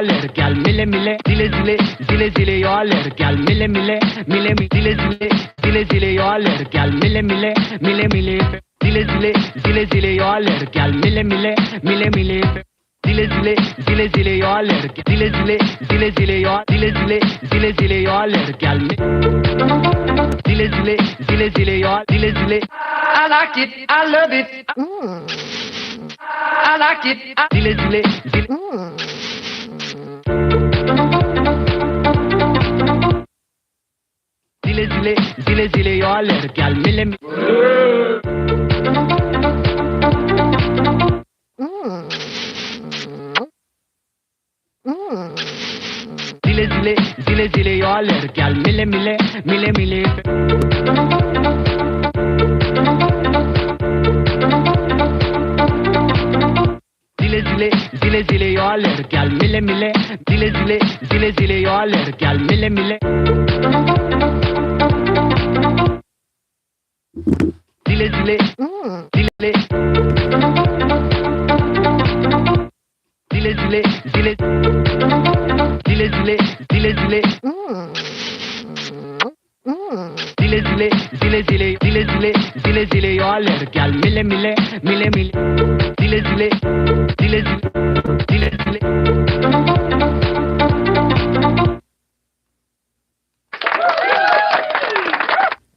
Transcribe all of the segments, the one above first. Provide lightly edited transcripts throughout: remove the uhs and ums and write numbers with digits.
lड़कियाल मिले मिले जिले जिले जिले जिले यो लड़कियाल मिले मिले मिले जिले जिले जिले जिले यो लड़कियाल मिले मिले मिले मिले जिले जिले जिले जिले यो लड़कियाल मिले मिले मिले मिले जिले जिले जिले जिले यो लड़कियाल जिले जिले जिले जिले यो जिले जिले जिले जिले यो लड़कियाल जिले जिले जिले जिले यो जिले जिले I like it, I love it. I like it. Zile zile zile. Zile zile zile zile yo lड़कियाल मिले zile zile zile zile yo lड़कियाल मिले मिले मिले मिले जिले जिले जिले यो लड़कियाल मिले मिले जिले जिले जिले जिले यो लड़कियाल मिले मिले जिले जिले जिले जिले जिले जिले जिले जिले जिले जिले जिले जिले जिले जिले जिले जिले जिले जिले यो लड़कियाल मिले मिले मिले मिले जिले जिले जिले जिले जिले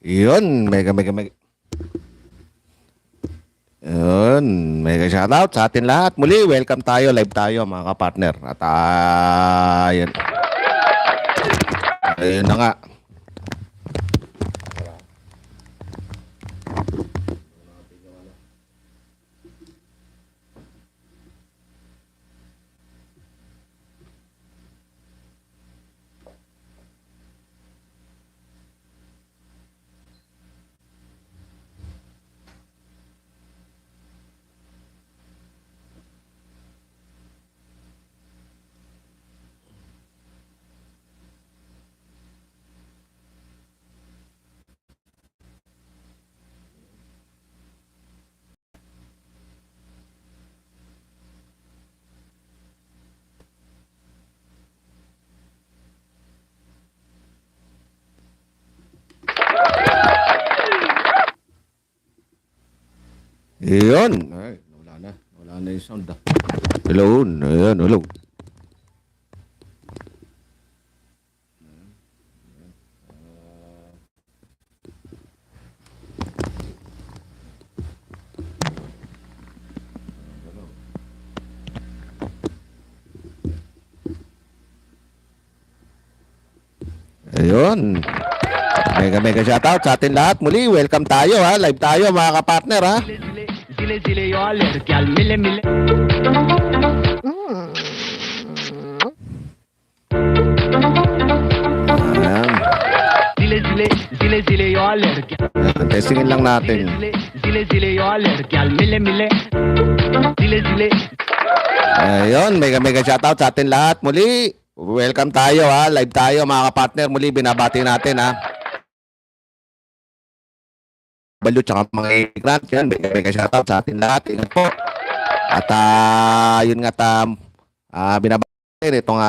Yun, mega Yun, mega shoutout sa atin lahat. Muli, welcome tayo, live tayo mga kapartner. At yun. Ayun na nga. Yun. Ay, wala na. Wala na yung sound. Hello. Ayan, hello. Ayun. Mega shoutout sa atin lahat. Muli, welcome tayo ha. Live tayo mga kapartner ha. जिले जिले यो लड़कियाल मिले मिले जिले जिले जिले जिले यो लड़कियाल testingin lang natin. जिले जिले यो लड़कियाल मिले मिले जिले जिले Ayun, mega shoutout sa atin lahat. Muli, welcome tayo ha. Live tayo mga kapartner. Muli, binabati natin ha. Balo tsaka mga immigrant yan. Mega shoutout sa atin lahat. Ingat po. At yun nga binabati natin itong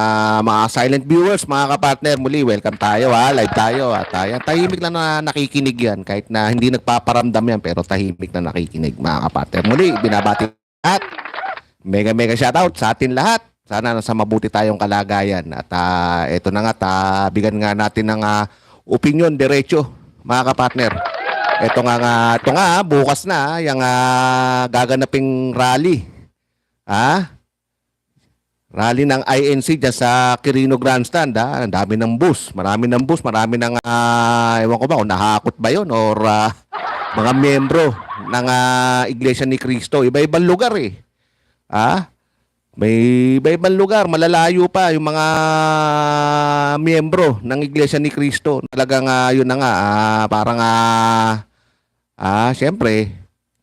mga silent viewers, mga kapartner. Muli, welcome tayo ha. Live tayo. At yan, tahimik lang na nakikinig yan. Kahit na hindi nagpaparamdam yan, pero tahimik na nakikinig mga kapartner. Muli, binabati lahat. Mega shoutout sa atin lahat. Sana nasa mabuti tayong kalagayan. At ito na nga, bigyan nga natin ng opinion diretso, mga kapartner. Ito nga, bukas na, yung gaganaping rally. Rally ng INC dyan sa Quirino Grandstand. Ang dami ng bus. Marami ng bus. Marami ng, ewan ko ba, kung nahakot ba yun or mga membro ng Iglesia ni Cristo. Iba-ibang lugar eh. May iba-ibang lugar. Malalayo pa yung mga miyembro ng Iglesia ni Cristo. Talagang yun na nga, parang siyempre,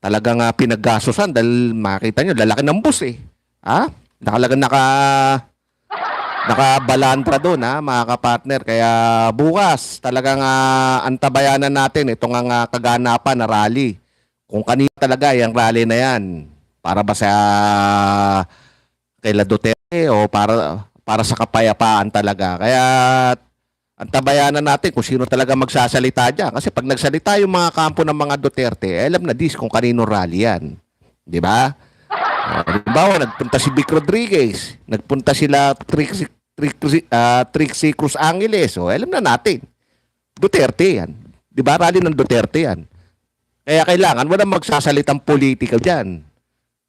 talagang pinaggasosan dahil makita nyo, lalaki ng bus eh. Nakalagang nakabalantra doon mga kapartner. Kaya bukas, talagang antabayanan natin itong kaganapan na rally. Kung kanina talaga yung rally na yan. Para ba sa kaila Duterte o para sa kapayapaan talaga. Kaya antabayanan natin kung sino talaga magsasalita dyan. Kasi pag nagsalita yung mga kampo ng mga Duterte, alam na kung kanino rally yan. Di ba? Halimbawa, nagpunta si Vic Rodriguez, nagpunta sila Trixie Cruz Angeles. O, alam na natin. Duterte yan. Di ba? Rally ng Duterte yan. Kaya kailangan wala magsasalitang political dyan.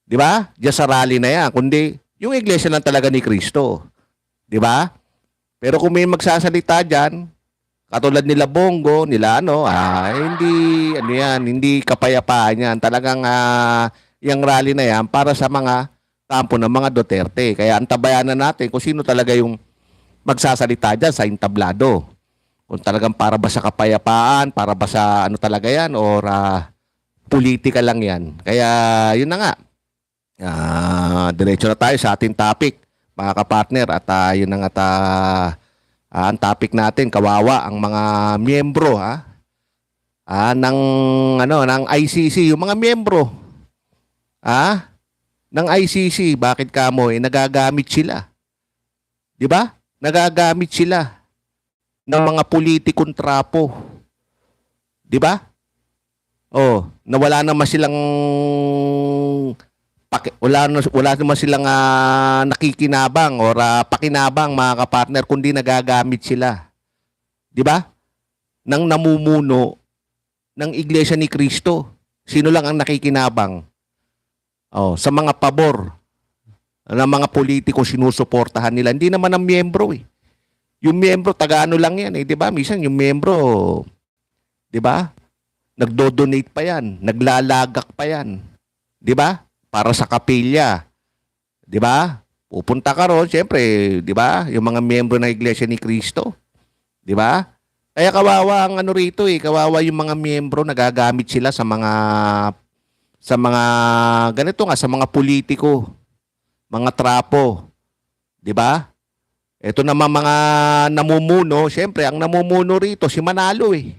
Di ba? Diyan sa rally na yan. Kundi, yung iglesia lang talaga ni Cristo. Di ba? Pero kung may magsasalita dyan, katulad nila Bongo, nila hindi kapayapaan yan. Talagang yung rally na yan para sa mga kampo ng mga Duterte. Kaya antabayanan natin kung sino talaga yung magsasalita dyan sa entablado. Kung talagang para ba sa kapayapaan, para ba sa ano talaga yan, or politika lang yan. Kaya yun na nga. Diretso na tayo sa ating topic, mga kapartner. At yun na nga ang topic natin, kawawa ang mga miyembro ng ICC, yung mga miyembro ng ICC, bakit kamo nagagamit sila? 'Di ba? Nagagamit sila ng mga politikong trapo. 'Di ba? Oh, nawala naman silang wala naman silang nakikinabang or pakinabang, mga kapartner, kundi nagagamit sila. 'Di ba? Nang namumuno ng Iglesia ni Cristo. Sino lang ang nakikinabang? Oh, sa mga pabor ng mga politiko sinusuportahan nila. Hindi naman ang miyembro eh. Yung miyembro taga-ano lang yan eh, 'di ba? Minsan yung miyembro, 'di ba? Nagdo-donate pa yan, naglalagak pa yan. 'Di ba? Para sa kapilya. 'Di ba? Pupunta ka ron, siyempre, 'di ba? Yung mga miyembro ng Iglesia ni Cristo. 'Di ba? Kaya kawawa ang ano rito eh, kawawa yung mga miyembro, nagagamit sila sa mga ganito nga, sa mga politiko, mga trapo. 'Di ba? Ito naman mga namumuno, siyempre ang namumuno rito si Manalo eh.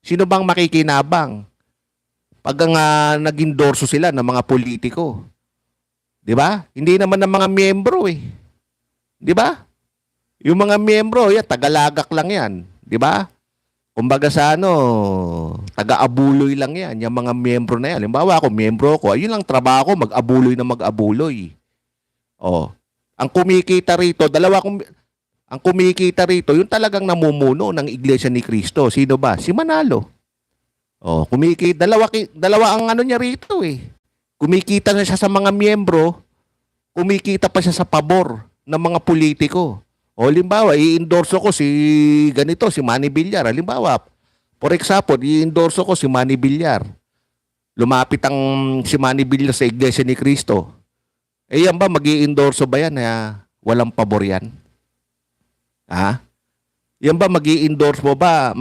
Sino bang makikinabang pag nag-endorso sila ng mga politiko? 'Di ba? Hindi naman ng mga miyembro eh. 'Di ba? Yung mga miyembro, tagalagak lang 'yan, 'di ba? Kumbaga sa taga-abuloy lang 'yan, yung mga miyembro na 'yan. Halimbawa ako, miyembro ko, ayun lang trabaho ko, mag-abuloy na mag-abuloy. Oh. Ang kumikita rito, yung talagang namumuno ng Iglesia ni Cristo. Sino ba? Si Manalo. Oh, dalawa ang ano niya rito eh. Kumikita na siya sa mga miyembro, kumikita pa siya sa pabor ng mga politiko. O halimbawa, i-endorso ko si ganito, si Manny Villar. Halimbawa, for example, i-endorso ko si Manny Villar. Lumapit ang si Manny Villar sa Iglesia ni Cristo. Eh yan ba, mag-i-endorso ba yan na walang pabor yan? Yan ba, mag-i-endorso ba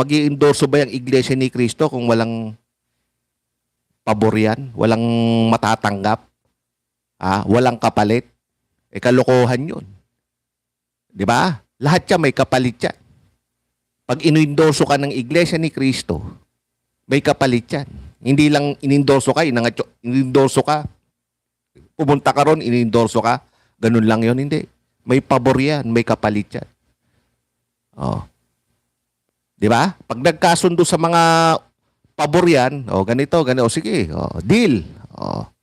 yung Iglesia ni Cristo kung walang pabor yan? Walang matatanggap? Walang kapalit? Kalokohan yun. 'Di ba? Lahat yan may kapalit yan. Pag inendorso ka ng Iglesia ni Cristo, may kapalit yan. Hindi lang inendorso ka, pumunta ka ron, inendorso ka, ganun lang yun, hindi. May pabor yan, may kapalit yan. Oh. 'Di ba? Pag nagkasundo sa mga pabor yan, ganito, sige, deal.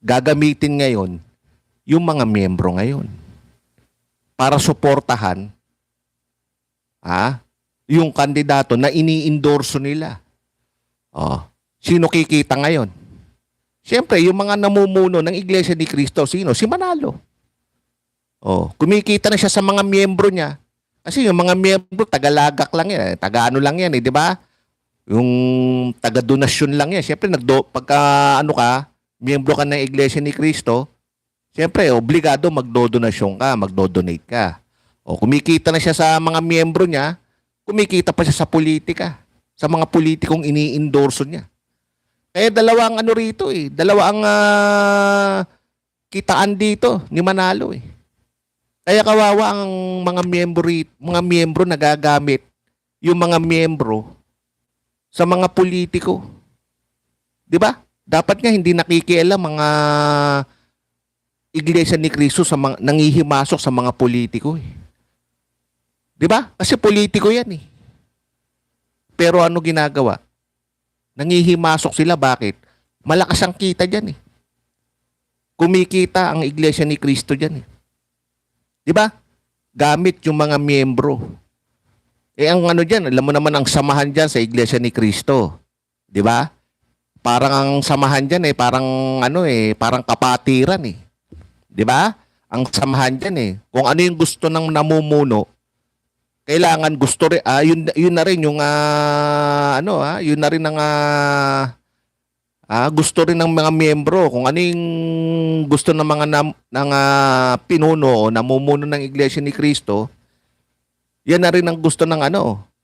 Gagamitin ngayon yung mga miyembro ngayon para suportahan yung kandidato na ini-endorso nila. Sino kikita ngayon? Siyempre, yung mga namumuno ng Iglesia ni Cristo, sino? Si Manalo. Kumikita na siya sa mga miyembro niya. Kasi yung mga miyembro, tagalagak lang yan. Taga-ano lang yan, di ba? Yung taga-donasyon lang yan. Siyempre, miyembro ka ng Iglesia ni Cristo, siyempre, obligado magdodonasyon ka, magdodonate ka. Kumikita na siya sa mga miyembro niya, kumikita pa siya sa politika, sa mga politikong ini-endorso niya. Kaya dalawa ang rito eh. Dalawa ang kitaan dito ni Manalo eh. Kaya kawawa ang mga miyembro nagagamit yung mga miyembro sa mga politiko. 'Di ba? Dapat nga hindi nakikialam mga Iglesia ni Cristo sa mga nangihimasok sa mga politiko eh. Di ba? Kasi politiko yan eh. Pero ano ginagawa? Nangihimasok sila. Bakit? Malakas ang kita dyan eh. Kumikita ang Iglesia ni Cristo dyan eh. Di ba? Gamit yung mga miyembro. Ang ano dyan, alam mo naman ang samahan dyan sa Iglesia ni Cristo. Di ba? Parang ang samahan dyan parang parang kapatiran eh. Di ba? Ang samahan dyan kung ano yung gusto ng namumuno, kailangan gusto rin, yun na rin yung, yun na rin ang, gusto rin ng mga miyembro, kung ano yung gusto ng mga pinuno o namumuno ng Iglesia ni Cristo, yan na rin ang gusto ng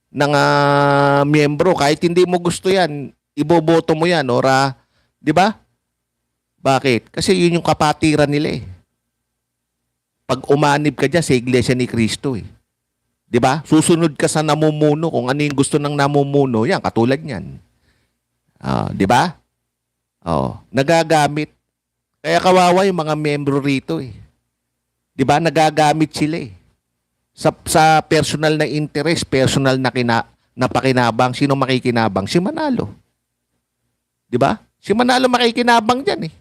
ng miyembro. Kahit hindi mo gusto yan, iboboto mo yan, di ba? Bakit? Kasi yun yung kapatiran nila eh. Pag umanib ka dyan sa Iglesia ni Cristo eh. Di ba? Susunod ka sa namumuno kung ano yung gusto ng namumuno. Yan, katulad niyan. Di ba? Nagagamit. Kaya kawawa yung mga miyembro rito eh. Di ba? Nagagamit sila eh. Sa personal na interest, personal na pakinabang. Sino makikinabang? Si Manalo. Di ba? Si Manalo makikinabang dyan eh.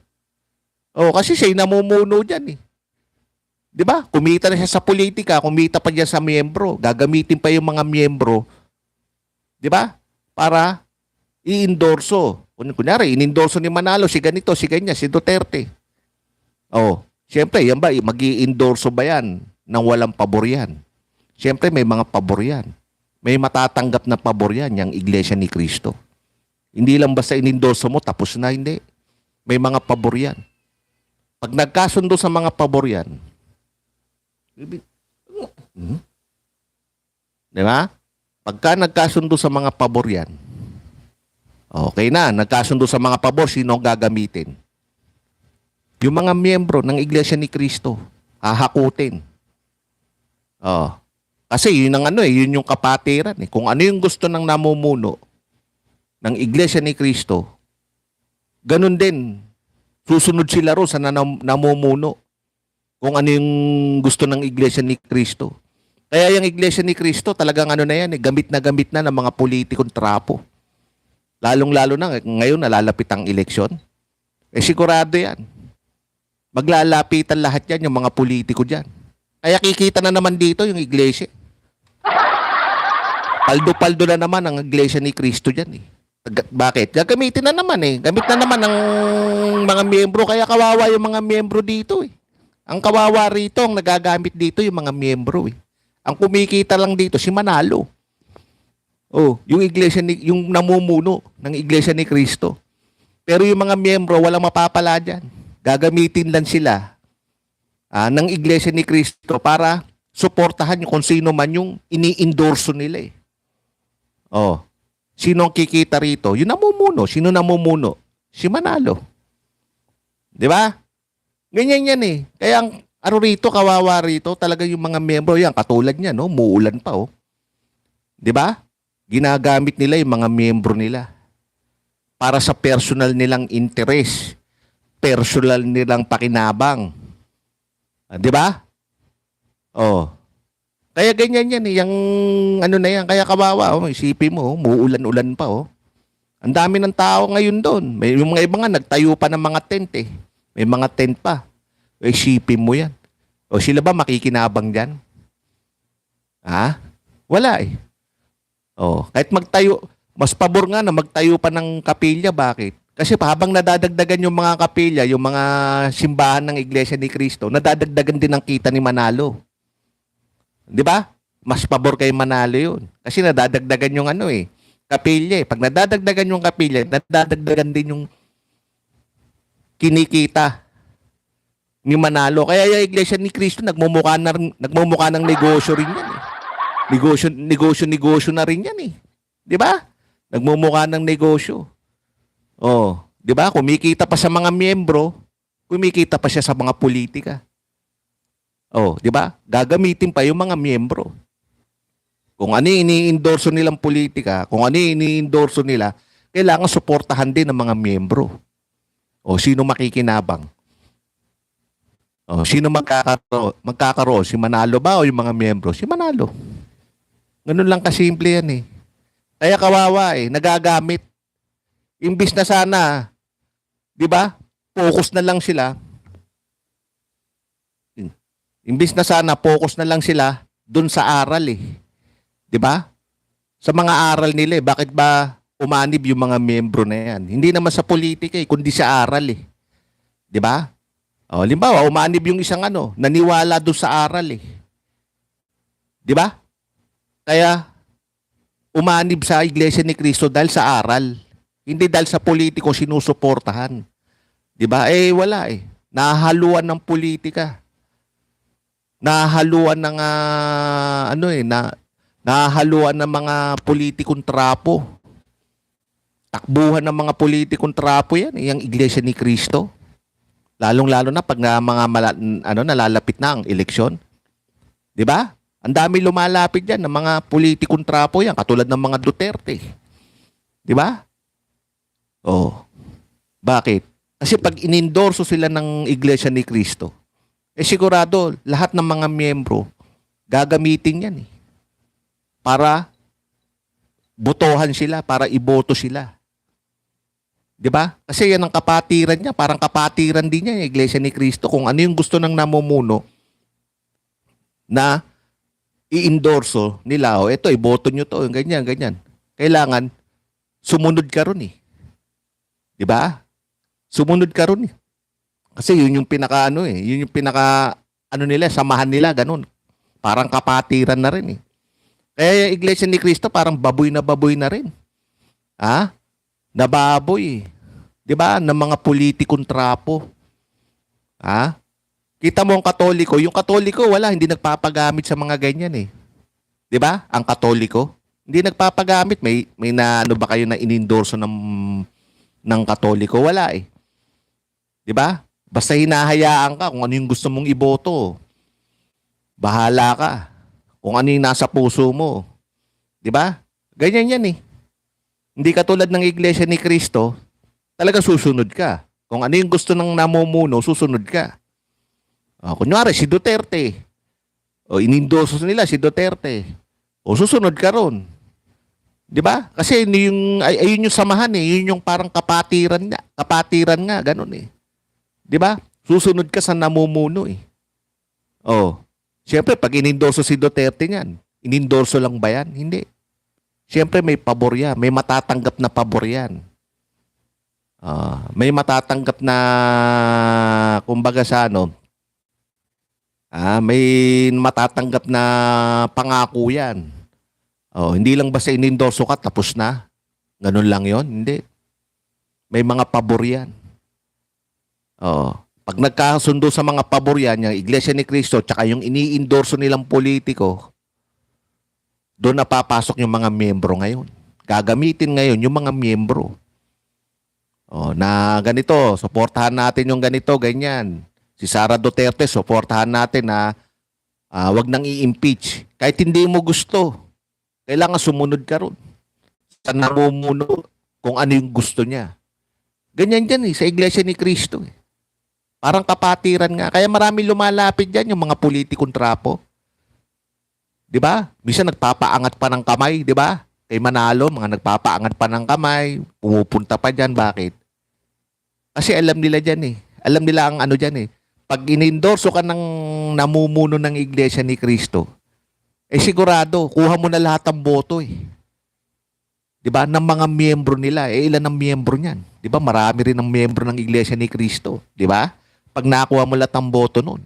Kasi siya yung namumuno dyan eh. Di ba? Kumita na siya sa politika, kumita pa dyan sa miyembro. Gagamitin pa yung mga miyembro. Di ba? Para i-endorso. Kunyari, in-endorso ni Manalo, si ganito, si ganyan, si Duterte. Siyempre, yan ba, mag-i-endorso ba yan nang walang pabor yan? Siyempre, may mga pabor yan. May matatanggap na pabor yan, yung Iglesia ni Cristo. Hindi lang basta in-endorso mo, tapos na, hindi. May mga pabor yan. Pag nagkasundo sa mga pabor yan, di ba? Pagka nagkasundo sa mga pabor yan, okay na, nagkasundo sa mga pabor, sino ang gagamitin? Yung mga miyembro ng Iglesia ni Cristo, hahakutin. Kasi yun ang yun yung kapatiran eh. Kung ano yung gusto ng namumuno ng Iglesia ni Cristo, ganun din, susunod sila ro sa namumuno. Kung ano yung gusto ng Iglesia ni Cristo. Kaya yung Iglesia ni Cristo, talagang na yan, gamit na ng mga politikong trapo. Lalong-lalo na, ngayon nalalapit ang eleksyon. Sigurado yan. Maglalapitan lahat yan, yung mga politiko dyan. Kaya kikita na naman dito yung Iglesia. Paldo-paldo na naman ang Iglesia ni Cristo dyan eh. Bakit? Gagamitin na naman eh. Gamit na naman ng mga miyembro, kaya kawawa yung mga miyembro dito eh. Ang kawawa rito, ang nagagamit dito yung mga miyembro eh. Ang kumikita lang dito si Manalo. Yung Iglesia yung namumuno ng Iglesia ni Cristo. Pero yung mga miyembro walang mapapala diyan. Gagamitin lang sila ng Iglesia ni Cristo para suportahan yung kung sino man yung ini-endorso nila eh. Sino ang kikita rito? Yung namumuno. Sino namumuno? Si Manalo. 'Di ba? Ganyan yan eh. Kaya ang rito, kawawa rito, talaga yung mga miyembro, yan, katulad niya, no? Muulan pa, oh. Di ba? Ginagamit nila yung mga miyembro nila para sa personal nilang interest, personal nilang pakinabang. Di ba? Kaya ganyan yan eh. Yung na yan, kaya kawawa, isipin mo, muulan-ulan pa, oh. Ang dami ng tao ngayon doon. May yung mga iba nga, nagtayo pa ng mga tent eh. May mga tent pa. Isipin mo yan. Sila ba makikinabang dyan? Wala eh. Kahit magtayo, mas pabor nga na magtayo pa ng kapilya. Bakit? Kasi habang nadadagdagan yung mga kapilya, yung mga simbahan ng Iglesia ni Cristo, nadadagdagan din ang kita ni Manalo. Di ba? Mas pabor kay Manalo yun. Kasi nadadagdagan yung kapilya eh. Pag nadadagdagan yung kapilya, nadadagdagan din yung kinikita ni Manalo. Kaya yung Iglesia ni Cristo nagmumukha ng negosyo rin yan eh. Negosyo na rin yan eh. 'Di ba? Nagmumukha ng negosyo. 'Di ba? Kumikita pa sa mga miyembro, kumikita pa siya sa mga politika. 'Di ba? Gagamitin pa yung mga miyembro. Kung ano ini-endorso nilang politika, kung ano ini-endorso nila, kailangan suportahan din ng mga miyembro. Sino makikinabang? Sino magkakaroon? Si Manalo ba o yung mga miyembro? Si Manalo. Ganun lang kasimple yan eh. Kaya kawawa eh, nagagamit. Imbis na sana, di ba? Focus na lang sila. Imbis na sana, focus na lang sila dun sa aral eh. Di ba? Sa mga aral nila eh. Bakit ba umanib yung mga membro na yan? Hindi naman sa politika eh, kundi sa aral eh. Di ba? O, limbawa, umanib yung isang naniwala doon sa aral eh. Di ba? Kaya, umanib sa Iglesia ni Cristo dahil sa aral. Hindi dahil sa politiko sinusuportahan. Di ba? Eh, wala eh. Nahahaluan ng politika. Nahahaluan ng, nahahaluan ng mga politikong trapo. Takbuhan ng mga politikong trapo yan, yung Iglesia ni Cristo. Lalong-lalo na pag nalalapit na ang eleksyon. 'Di ba? Ang dami lumalapit diyan ng mga politikong trapo yan, katulad ng mga Duterte. 'Di ba? Oh. Bakit? Kasi pag inendorso sila ng Iglesia ni Cristo, sigurado lahat ng mga miyembro gagamitin yan eh. Para botohan sila, para iboto sila. 'Di ba? Kasi yan ang kapatiran niya, parang kapatiran din niya yung Iglesia ni Cristo kung ano yung gusto ng namumuno na i-endorso nila. O ito, iboto nyo to, ganyan, ganyan. Kailangan sumunod ka ron eh. 'Di ba? Sumunod ka ron eh. Kasi yun yung yun yung nila, samahan nila, ganun. Parang kapatiran na rin eh. Kaya yung Iglesia ni Cristo parang baboy na rin. Ha? Nababoy. 'Di ba? Ng mga politikong trapo. Ha? Kita mo ang Katoliko, yung Katoliko hindi nagpapagamit sa mga ganyan eh. 'Di ba? Ang Katoliko, hindi nagpapagamit. May ba kayo na inendorso ng Katoliko? Wala eh. 'Di ba? Basta hinahayaan ka kung ano yung gusto mong iboto. Bahala ka. Kung ano yung nasa puso mo. 'Di ba? Ganyan yan eh. Hindi katulad ng Iglesia ni Cristo, talaga susunod ka. Kung ano yung gusto ng namumuno, susunod ka. Kunyari, si Duterte. Inendorso nila si Duterte. Susunod ka ron. 'Di ba? Kasi ayun yung samahan eh. Yun yung parang kapatiran nga. Kapatiran nga, ganun eh. 'Di ba? Susunod ka sa namumuno eh. Siyempre, pag inendorso si Duterte niyan, inendorso lang ba yan? Hindi. Siyempre may pabor yan. May matatanggap na pabor yan. May matatanggap na, kumbaga may matatanggap na pangako yan. Hindi lang basta inendorso ka, tapos na. Ganun lang yon. Hindi. May mga pabor yan. Pag nagkasundo sa mga pabor yan, yung Iglesia ni Cristo, tsaka yung ini-endorso nilang politiko, doon napapasok yung mga miyembro ngayon. Gagamitin ngayon yung mga miyembro. Na ganito, suportahan natin yung ganito, ganyan. Si Sara Duterte, suportahan natin na wag nang i-impeach. Kahit hindi mo gusto, kailangan sumunod ka ron. Sa namumuno kung ano yung gusto niya. Ganyan dyan sa Iglesia ni Cristo. Parang kapatiran nga. Kaya marami lumalapit dyan yung mga politikong trapo. 'Di ba? Minsan nagpapaangat pa ng kamay, 'di ba? Kay Manalo, mga nagpapaangat pa ng kamay, pumupunta pa diyan. Bakit? Kasi alam nila diyan eh. Alam nila ang diyan eh. Pag inendorso ka ng namumuno ng Iglesia ni Cristo, sigurado kuha mo na lahat ng boto eh. 'Di ba? Ng mga miyembro nila, ilan ang miyembro niyan? 'Di ba? Marami rin ang miyembro ng Iglesia ni Cristo, 'di ba? Pag nakuha mo lahat ng boto noon,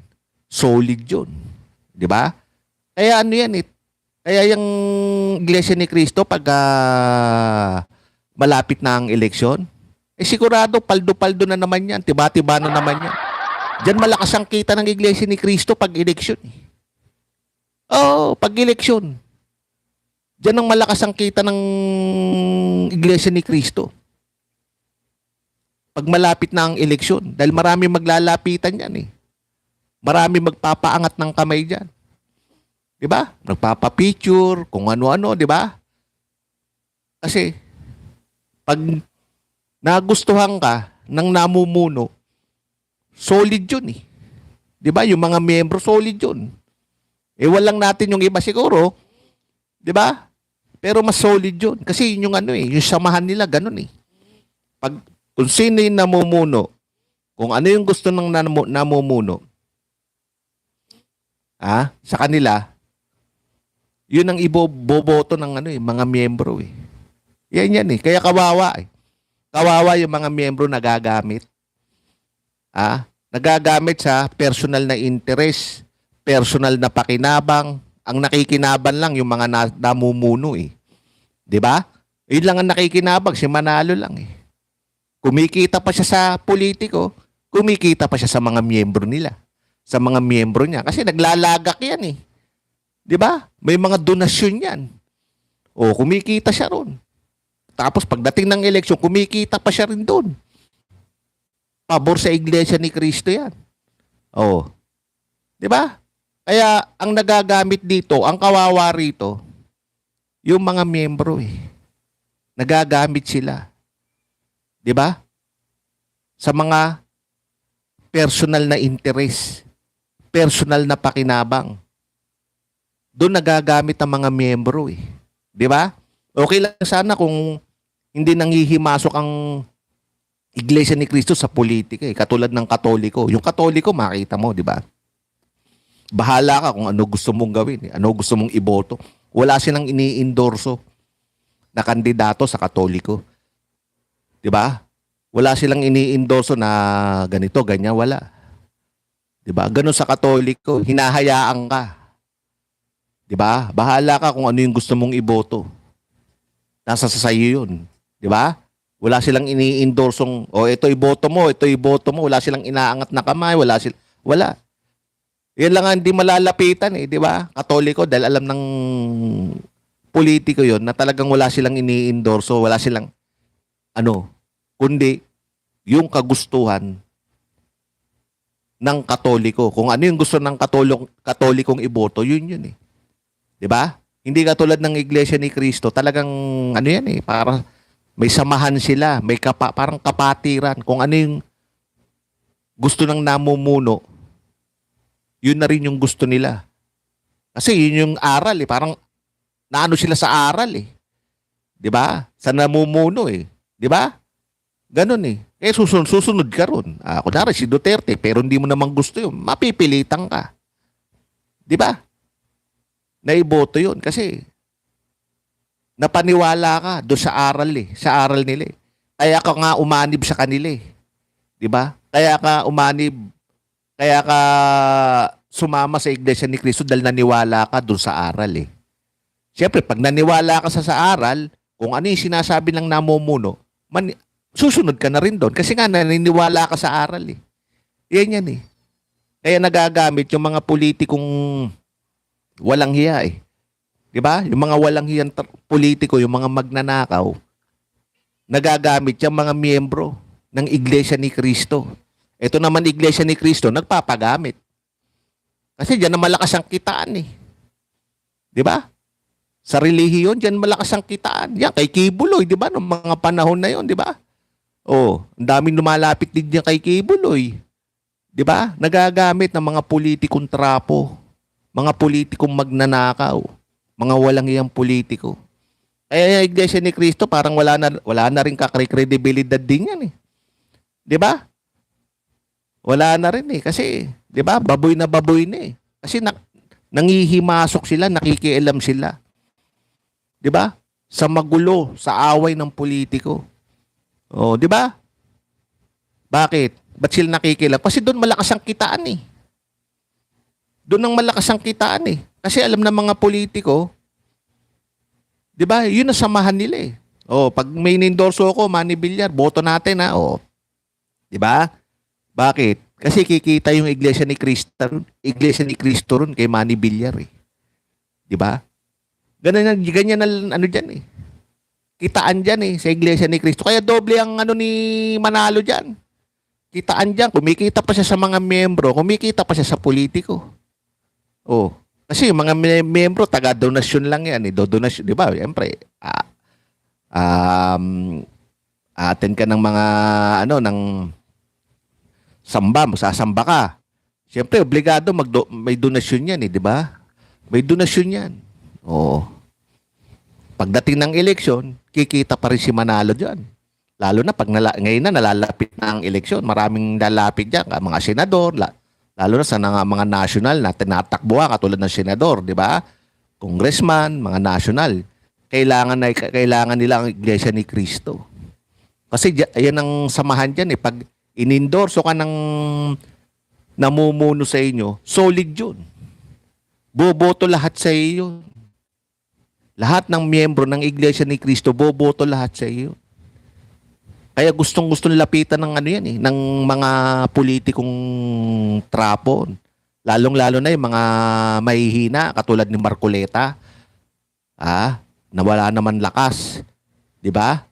solid 'yun. 'Di ba? Kaya yan eh. Kaya yung Iglesia ni Cristo pag malapit na ang eleksyon, sigurado paldo-paldo na naman yan. Tiba-tiba na naman yan. Diyan malakas ang kita ng Iglesia ni Cristo pag eleksyon. Pag eleksyon. Diyan ang malakas ang kita ng Iglesia ni Cristo. Pag malapit na ang eleksyon. Dahil marami maglalapitan yan eh. Marami magpapaangat ng kamay dyan. 'Di ba? Nagpapa-picture, kung ano-ano, 'di ba? Kasi pag nagustuhan ka ng namumuno, solid 'yun eh. 'Di ba? Yung mga miyembro solid 'yun. Walang natin yung iba siguro, 'Di ba? Pero mas solid 'yun kasi yun yung ano eh, yung samahan nila ganun eh. Pag kung sino yung namumuno, kung ano yung gusto ng namumuno, sa kanila, yun ang iboboto ng ano eh, mga miyembro eh. Yan eh. Kaya kawawa eh. Kawawa yung mga miyembro nagagamit. Nagagamit sa personal na interest, personal na pakinabang. Ang nakikinabang lang yung mga namumuno eh. 'Di ba? Yun lang ang nakikinabang, si Manalo lang eh. Kumikita pa siya sa politiko, kumikita pa siya sa mga miyembro nila, sa mga miyembro niya. Kasi naglalagak yan eh. 'Di ba? May mga donasyon yan. O, kumikita siya ron. Tapos pagdating ng eleksyon, kumikita pa siya rin doon. Pabor sa Iglesia ni Cristo yan. O. 'Di ba? Kaya ang nagagamit dito, ang kawawa rito, yung mga miyembro eh. Nagagamit sila. 'Di ba? Sa mga personal na interest, personal na pakinabang. Doon nagagamit ang mga miyembro eh. 'Di ba? Okay lang sana kung hindi nanghihimasok ang Iglesia ni Cristo sa politika eh, katulad ng Katoliko. Yung Katoliko makita mo, 'di ba? Bahala ka kung ano gusto mong gawin, ano gusto mong iboto. Wala silang ini-endorso na kandidato sa Katoliko. 'Di ba? Wala silang ini-endorso na ganito, ganyan, wala. 'Di ba? Ganun sa Katoliko, hinahayaan ka. 'Di ba? Bahala ka kung ano yung gusto mong iboto. Nasa sa iyo 'yun, 'di ba? Wala silang ini-endorsong, ito iboto mo, ito iboto mo, wala silang inaangat na kamay, wala. Yan lang ang hindi malalapitan eh, 'di ba? Katoliko dahil alam ng politiko 'yon na talagang wala silang ini-endorso, wala silang kundi yung kagustuhan ng Katoliko. Kung ano yung gusto ng Katolikong iboto, yun eh. 'Di ba? Hindi katulad ng Iglesia ni Cristo, talagang yan eh, para may samahan sila, may parang kapatiran. Kung ano yung gusto ng namumuno, yun na rin yung gusto nila. Kasi yun yung aral eh, parang naano sila sa aral eh. 'Di ba? Sa namumuno eh. 'Di ba? Ganun eh. Susunod ka ron. Kunwari si Duterte, pero hindi mo naman gusto yun, mapipilitan ka. 'Di ba? Naiboto yun kasi napaniwala ka doon sa aral eh, sa aral nila eh. Kaya ka nga umanib sa kanila eh. 'Di ba? Kaya ka umanib, kaya ka sumama sa Iglesia ni Cristo dahil naniwala ka doon sa aral eh. Siyempre, pag naniwala ka sa aral, kung ano yung sinasabi ng namumuno, susunod ka na rin doon. Kasi nga, naniniwala ka sa aral eh. Yan eh. Kaya nagagamit yung mga politikong walang hiya eh. 'Di ba? Yung mga walang hiyang politiko, yung mga magnanakaw, nagagamit yung mga miyembro ng Iglesia ni Cristo. Ito naman Iglesia ni Cristo, nagpapagamit. Kasi diyan na malakas ang kitaan eh. 'Di ba? Sa relihiyon, diyan malakas ang kitaan. Yan, kay Kibuloy, 'di ba? Noong mga panahon na 'yon, 'di ba? Ang daming lumalapit din diyan kay Kibuloy. 'Di ba? Nagagamit ng mga politikong trapo, mga politikong magnanakaw, mga walang iyang politiko. Kaya yung Iglesia ni Cristo parang wala na rin credibilidad din yan eh. 'Di ba? Wala na rin eh kasi 'di ba? Baboy na eh. Kasi nangihimasok sila, nakikialam sila. 'Di ba? Sa magulo, sa away ng politiko. 'Di ba? Bakit? Ba't sila nakikialam? Kasi doon malakas ang kitaan eh. Doon ang malakas ang kitaan eh. Kasi alam ng mga politiko, 'di ba? Yun ang samahan nila eh. Pag may nindorso ako, Manny Villar, boto natin 'Di ba? Bakit? Kasi kikita yung Iglesia ni Cristo ron kay Manny Villar eh. 'Di ba? Ganyan na diyan eh. Kitaan diyan eh sa Iglesia ni Cristo. Kaya doble ang ni Manalo diyan. Kitaan diyan, kumikita pa siya sa mga miyembro, kumikita pa siya sa politiko. Kasi yung mga miyembro, taga-donasyon lang yan. Donasyon, di ba? Siyempre, attend ka ng mga, ng samba, sasamba ka. Siyempre, obligado may donasyon yan, di ba? May donasyon yan. Pagdating ng eleksyon, kikita pa rin si Manalo dyan. Lalo na pag ngayon na nalalapit na ang eleksyon, maraming lalapit dyan, mga senador, lalo na sa mga national na tinatakbuhan katulad ng senador, di ba? Congressman, mga national. Kailangan nila ang Iglesia ni Cristo. Kasi ayan ang samahan dyan eh. Pag inendorso ka ng namumuno sa inyo, solid yun. Boboto lahat sa iyo. Lahat ng miyembro ng Iglesia ni Cristo, boboto lahat sa iyo. Kaya gustong-gustong lapitan ng ano yan eh, ng mga politikong trapon. Lalong-lalo na yung mga mahihina, katulad ni Marcoleta. Na wala naman lakas. Di ba?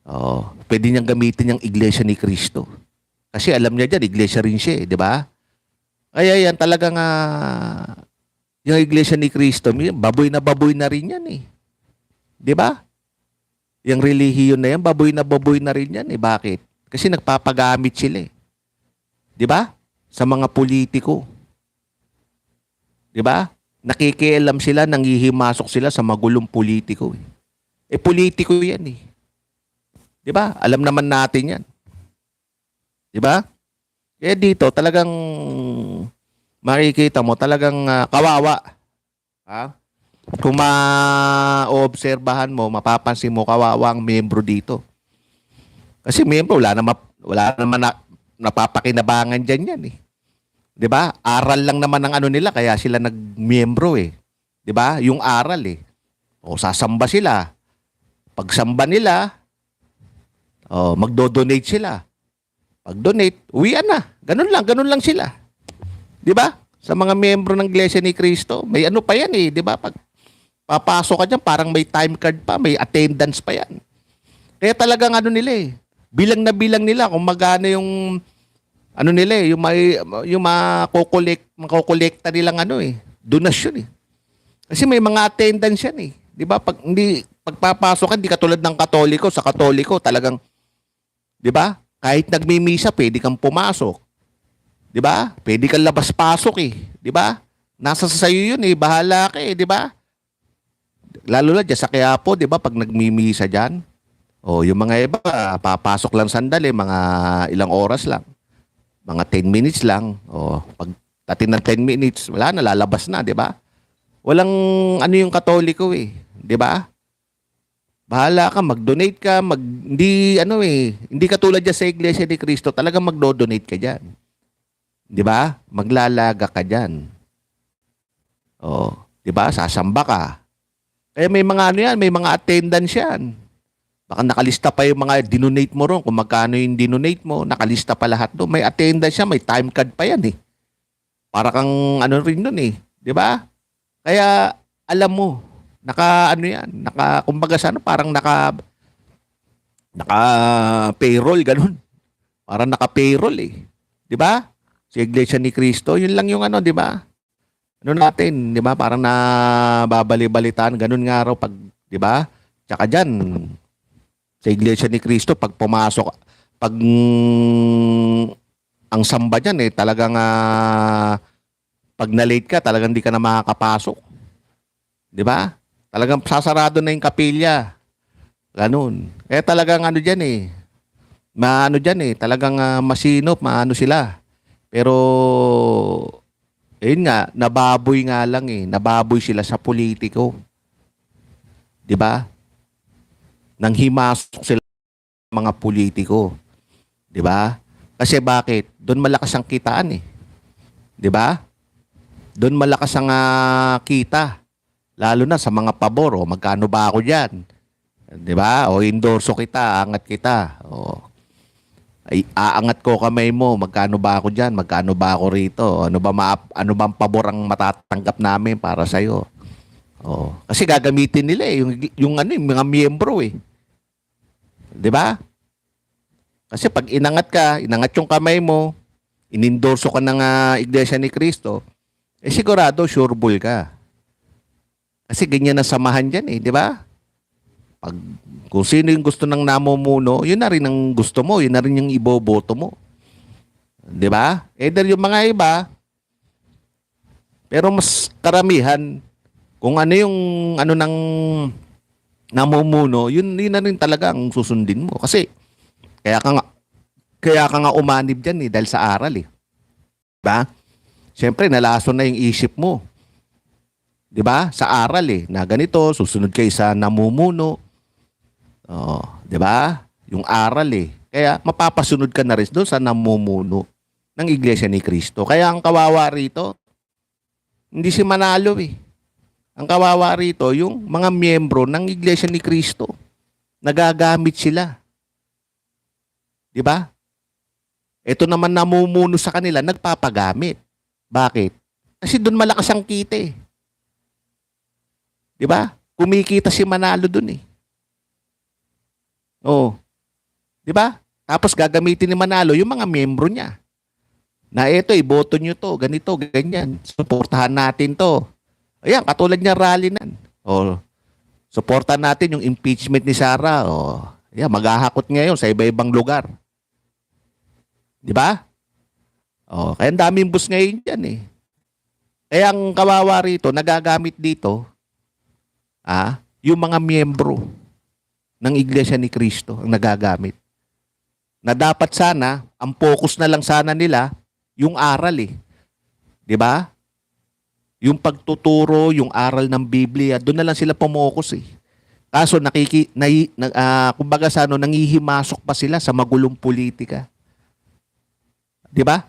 Oh, pwede niyang gamitin yung Iglesia ni Cristo. Kasi alam niya dyan, Iglesia rin siya, di ba? Kaya yan talagang yung Iglesia ni Cristo, baboy na rin yan eh. Di ba? Yung relihiyon na yan, baboy na rin yan eh. Bakit? Kasi nagpapagamit sila eh. Di ba? Sa mga politiko. Di ba? Nakikialam sila, nanghihimasok sila sa magulong politiko eh. Politiko yan eh. Di ba? Alam naman natin yan. Di ba? Kaya dito talagang makikita mo talagang kawawa. Kung ma-obserbahan mo, mapapansin mo kawawa ang membro dito. Kasi membro wala naman napapakinabangan diyan yan eh. 'Di ba? Aral lang naman ang ano nila kaya sila nagmiyembro eh. 'Di ba? Yung aral eh. O sasamba sila. Pagsamba nila, magdo-donate sila. Pag-donate, uwian na. Ganun lang sila. 'Di ba? Sa mga miyembro ng Iglesia ni Cristo, may ano pa yan eh, 'di ba? Pag papasok ka diyan, parang may time card pa, may attendance pa yan. Kaya talagang ano nila eh, bilang nila kung magkano yung ano nila eh, yung makokolekta nilang ano eh, donasyon eh. Kasi may mga attendance yan eh. 'Di ba? Pagpapasok ka, hindi katulad ng Katoliko, sa Katoliko talagang 'di ba? Kahit nagmimisa, pwede kang pumasok. 'Di ba? Pwede kang labas-pasok eh, 'di ba? Nasa sa iyo 'yun eh, bahala ka eh, 'di ba? Lalo na dyan sa Quiapo, 'di ba, pag nagmimisa diyan. Yung mga iba, papasok lang sandali, mga ilang oras lang. Mga 10 minutes lang. Pag tatin ng 10 minutes, wala na, lalabas na, 'di ba? Walang ano yung Katoliko eh, 'di ba? Bahala ka, mag-donate ka, hindi katulad dyan sa Iglesia ni Cristo, talagang magdo-donate ka diyan. 'Di ba? Maglalaga ka diyan. 'Di ba? Sasamba ka. Kaya may mga ano yan, may mga attendance yan. Baka nakalista pa yung mga dinonate mo ron, kung magkano yung dinonate mo, nakalista pa lahat doon. May attendance siya, may time card pa yan eh. Para kang ano rin doon eh, 'di ba? Kaya alam mo, kumbaga sana parang naka payroll ganun. Parang naka-payroll eh. 'Di ba? Sa Iglesia ni Cristo, yun lang yung ano, 'di ba? Ano natin, 'di ba? Parang nababali-balitaan ganun nga raw pag, 'di ba? Tsaka diyan sa Iglesia ni Cristo pag pumasok, pag ang samba diyan eh talagang pag na-late ka, talagang hindi ka na makakapasok. 'Di ba? Talagang sasarado na yung kapilya. Ganun. Kaya talagang ano diyan eh. Talagang masinop, maano sila. Pero ayun nga, nababoy nga lang eh. Nababoy sila sa politiko. 'Di ba? Nang himasok sila sa mga politiko. 'Di ba? Kasi bakit? Doon malakas ang kitaan eh. 'Di ba? Doon malakas ang kita. Lalo na sa mga pabor, magkano ba ako diyan? 'Di ba? Endorso kita, angat kita. Ay aangat ko kamay mo, magkano ba ako diyan? Magkano ba ako rito? Ano bang pabor ang matatanggap namin para sa iyo? Kasi gagamitin nila eh yung mga miyembro eh. 'Di ba? Kasi pag inangat yung kamay mo, inendorso ka ng Iglesia ni Cristo, sigurado sure bull ka. Kasi ganyan na samahan diyan eh, 'di ba? Kung sino yung gusto ng namumuno, yun na rin ang gusto mo, yun na rin yung iboboto mo. 'Di ba? Either yung mga iba, pero mas karamihan, kung ano yung namumuno, yun na rin talaga ang susundin mo. Kasi, kaya ka nga, umanib dyan dahil sa aral Diba? Siyempre, nalason na yung isip mo. Diba? Sa aral na ganito, susunod kayo sa namumuno. Oh, diba? Yung aral Kaya, mapapasunod ka na rin doon sa namumuno ng Iglesia ni Cristo. Kaya ang kawawa rito, hindi si Manalo Ang kawawa rito, yung mga miyembro ng Iglesia ni Cristo. Nagagamit sila. Di ba? Ito naman namumuno sa kanila, nagpapagamit. Bakit? Kasi doon malakas ang kita Di ba? Kumikita si Manalo doon Oo. Di ba? Tapos gagamitin ni Manalo yung mga miyembro niya. Na eto, iboto nyo to, ganito, ganyan. Suportahan natin to. Ayan, katulad niya rally nan. Suportahan natin yung impeachment ni Sara. Ayan, maghahakot ngayon sa iba-ibang lugar. Di ba? Kaya ang daming bus ngayon dyan Kaya ang kawawa rito, nagagamit dito, yung mga miyembro ng Iglesia ni Cristo ang nagagamit. Na dapat sana, ang focus na lang sana nila, yung aral Di ba? Yung pagtuturo, yung aral ng Biblia, doon na lang sila pumokus Kaso kumbaga sa nangihimasok pa sila sa magulong politika. 'Di ba?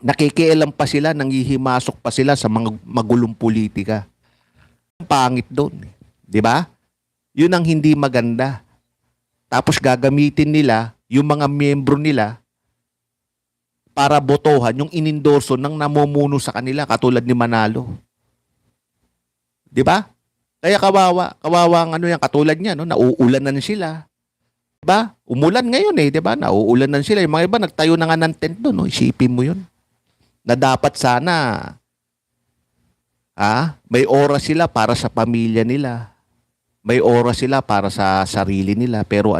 Nakikialam pa sila, nangihimasok pa sila sa mga magulong politika. Ang pangit doon, 'di ba? 'Yun ang hindi maganda. Tapos gagamitin nila yung mga miyembro nila para botohan yung inendorso ng namumuno sa kanila katulad ni Manalo. 'Di ba? Kaya kawawa ang yan katulad niya nauulanan sila. 'Di ba? Umulan ngayon 'di ba? Nauulanan sila. Yung mga iba nagtayo na nga ng tent doon, Isipin mo 'yun. Na dapat sana may oras sila para sa pamilya nila. May oras sila para sa sarili nila, pero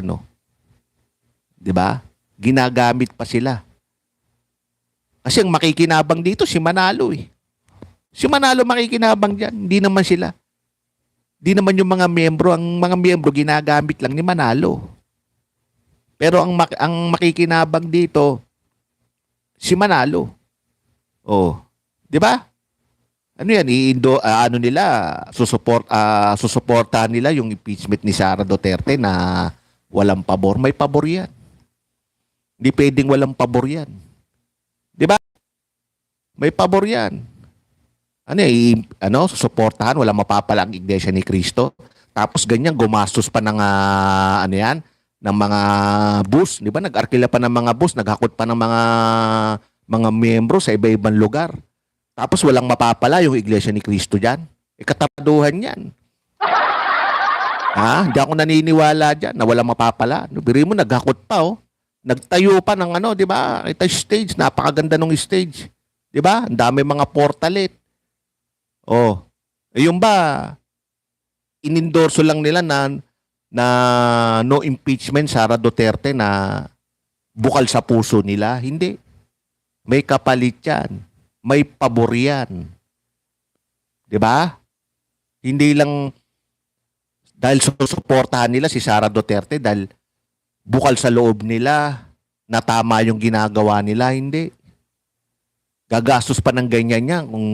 'di ba? Ginagamit pa sila. Kasi ang makikinabang dito si Manalo Si Manalo makikinabang diyan, hindi naman sila. Hindi naman yung mga miyembro, ang mga miyembro ginagamit lang ni Manalo. Pero ang makikinabang dito si Manalo. 'Di ba? Ano yan, susuportahan nila yung impeachment ni Sara Duterte na walang pabor. May pabor yan. Hindi pwedeng walang pabor yan. Di ba? May pabor yan. Susuportahan, walang mapapala ang Iglesia ni Cristo. Tapos ganyan, gumastos pa ng, ng mga bus. Di ba? Nag-arkila pa ng mga bus, naghakot pa ng mga miyembro sa iba-ibang lugar. Tapos walang mapapala yung Iglesia ni Cristo dyan. Katapaduhan yan. Hindi ako naniniwala dyan na walang mapapala. Biri mo, naghakot pa Nagtayo pa ng di ba? Ito stage, napakaganda ng stage. Di ba? Ang dami mga portalet. Yung ba, inendorso lang nila na no impeachment Sara Duterte na bukal sa puso nila. Hindi. May kapalit yan. May pabor yan. Di ba? Hindi lang dahil susuportahan nila si Sara Duterte dahil bukal sa loob nila na tama yung ginagawa nila. Hindi. Gagastos pa ng ganyan yan kung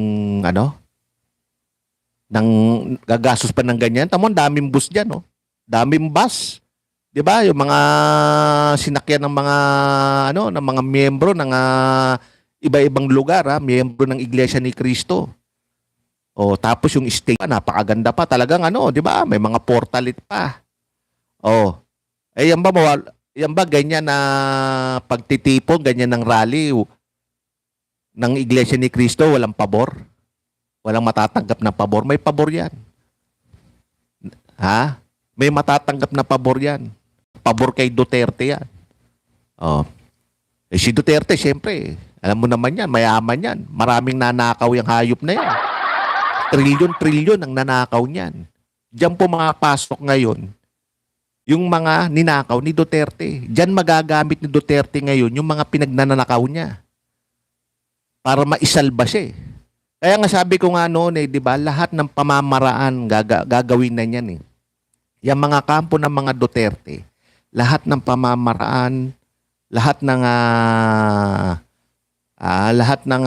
gagastos pa ng ganyan. Tamo, daming bus dyan, Daming bus. 'Di ba? Yung mga sinakyan ng mga ng mga miyembro ng iba-ibang lugar, miyembro ng Iglesia ni Cristo. Tapos yung stage, napakaganda pa talagang 'di ba? May mga portalit pa. Yan ba ganyan na pagtitipon, ganyan ng rally ng Iglesia ni Cristo, walang pabor? Walang matatanggap na pabor? May pabor yan. May matatanggap na pabor yan. Pabor kay Duterte yan. Si Duterte, siyempre, alam mo naman yan, mayaman yan. Maraming nanakaw yung hayop na yan. Trilyon ang nanakaw niyan. Diyan po mga pasok ngayon, yung mga ninakaw ni Duterte. Diyan magagamit ni Duterte ngayon yung mga pinagnanakaw niya para maisalba siya. Kaya nga sabi ko nga noon, di ba, lahat ng pamamaraan gagawin na niyan yung mga kampo ng mga Duterte, lahat ng pamamaraan, lahat ng lahat ng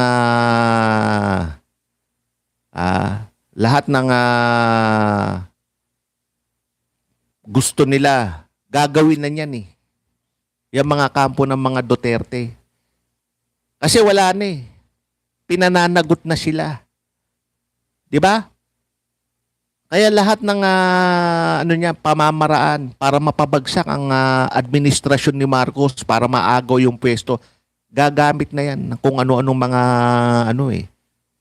lahat ng gusto nila, gagawin na niyan eh. Yung mga kampo ng mga Duterte. Kasi wala na eh. Pinananagot na sila. 'Di ba? Kaya lahat ng pamamaraan para mapabagsak ang administrasyon ni Marcos para maagaw yung pwesto, gagamit na 'yan ng kung ano-anong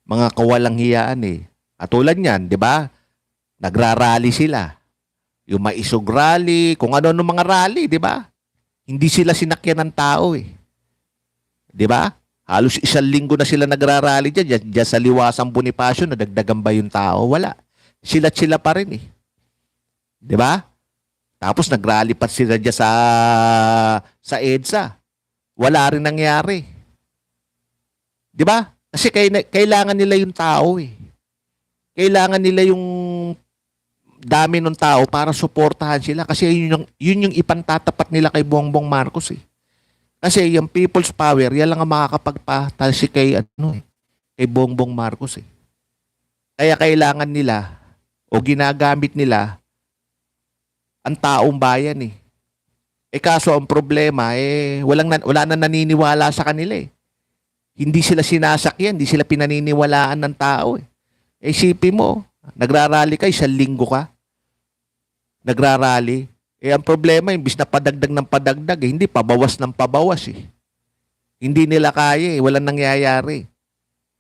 mga kawalang hiyaan eh. At tulad niyan, 'di ba? Nagrarally sila. Yung maisog rally, kung ano-ano mga rally, 'di ba? Hindi sila sinakyan ng tao eh. 'Di ba? Halos 1 linggo na sila nagrarally diyan sa Liwasang Bonifacio, nadagdagan ba yung tao? Wala. Sila pa rin eh. 'Di ba? Tapos nagrally pa sila diyan sa EDSA. Wala rin nangyari. 'Di ba? Kasi kailangan nila yung tao eh. Kailangan nila yung dami ng tao para suportahan sila kasi yun yung ipantatapat nila kay Bongbong Marcos eh. Kasi yung people's power, yan lang ang makakapagpatalsi kay kay Bongbong Marcos eh. Kaya kailangan nila o ginagamit nila ang taong bayan eh. Kaso ang problema wala na naniniwala sa kanila eh. Hindi sila sinasakyan, hindi sila pinaniniwalaan ng tao eh. Isipin mo, nagrarally ka, 1 linggo ka. Nagrarally. Ang problema, imbis na padagdag ng padagdag, hindi pabawas ng pabawas eh. Hindi nila kaya eh, walang nangyayari.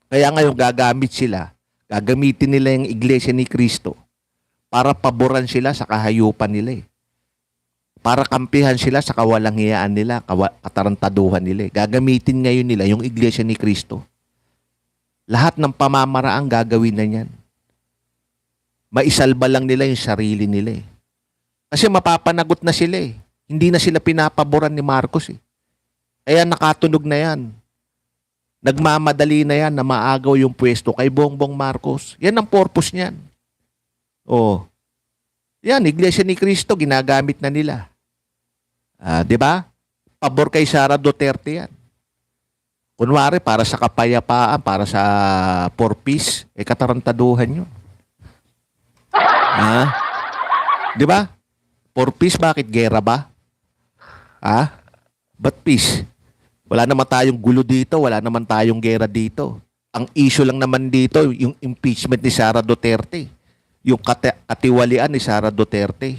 Kaya ngayon gagamitin nila yung Iglesia ni Cristo para paboran sila sa kahayupan nila eh. Para kampihan sila sa kawalang hiyaan nila, katarantaduhan nila eh. Gagamitin ngayon nila yung Iglesia ni Cristo. Lahat ng pamamaraang gagawin na niyan. Maisalba lang nila yung sarili nila eh. Kasi mapapanagot na sila eh. Hindi na sila pinapaboran ni Marcos eh. Kaya nakatunog na yan. Nagmamadali na yan na maagaw yung pwesto kay Bongbong Marcos. Yan ang purpose niyan. Oh. Yan, Iglesia ni Cristo, ginagamit na nila. 'Di ba? Pabor kay Sara Duterte yan. Kunwari, para sa kapayapaan, para sa for peace, katarantaduhan yun. 'Di ba? For peace, bakit gera ba? Ba't peace? Wala naman tayong gulo dito, wala naman tayong gera dito. Ang issue lang naman dito, yung impeachment ni Sara Duterte. Yung katiwalian ni Sara Duterte.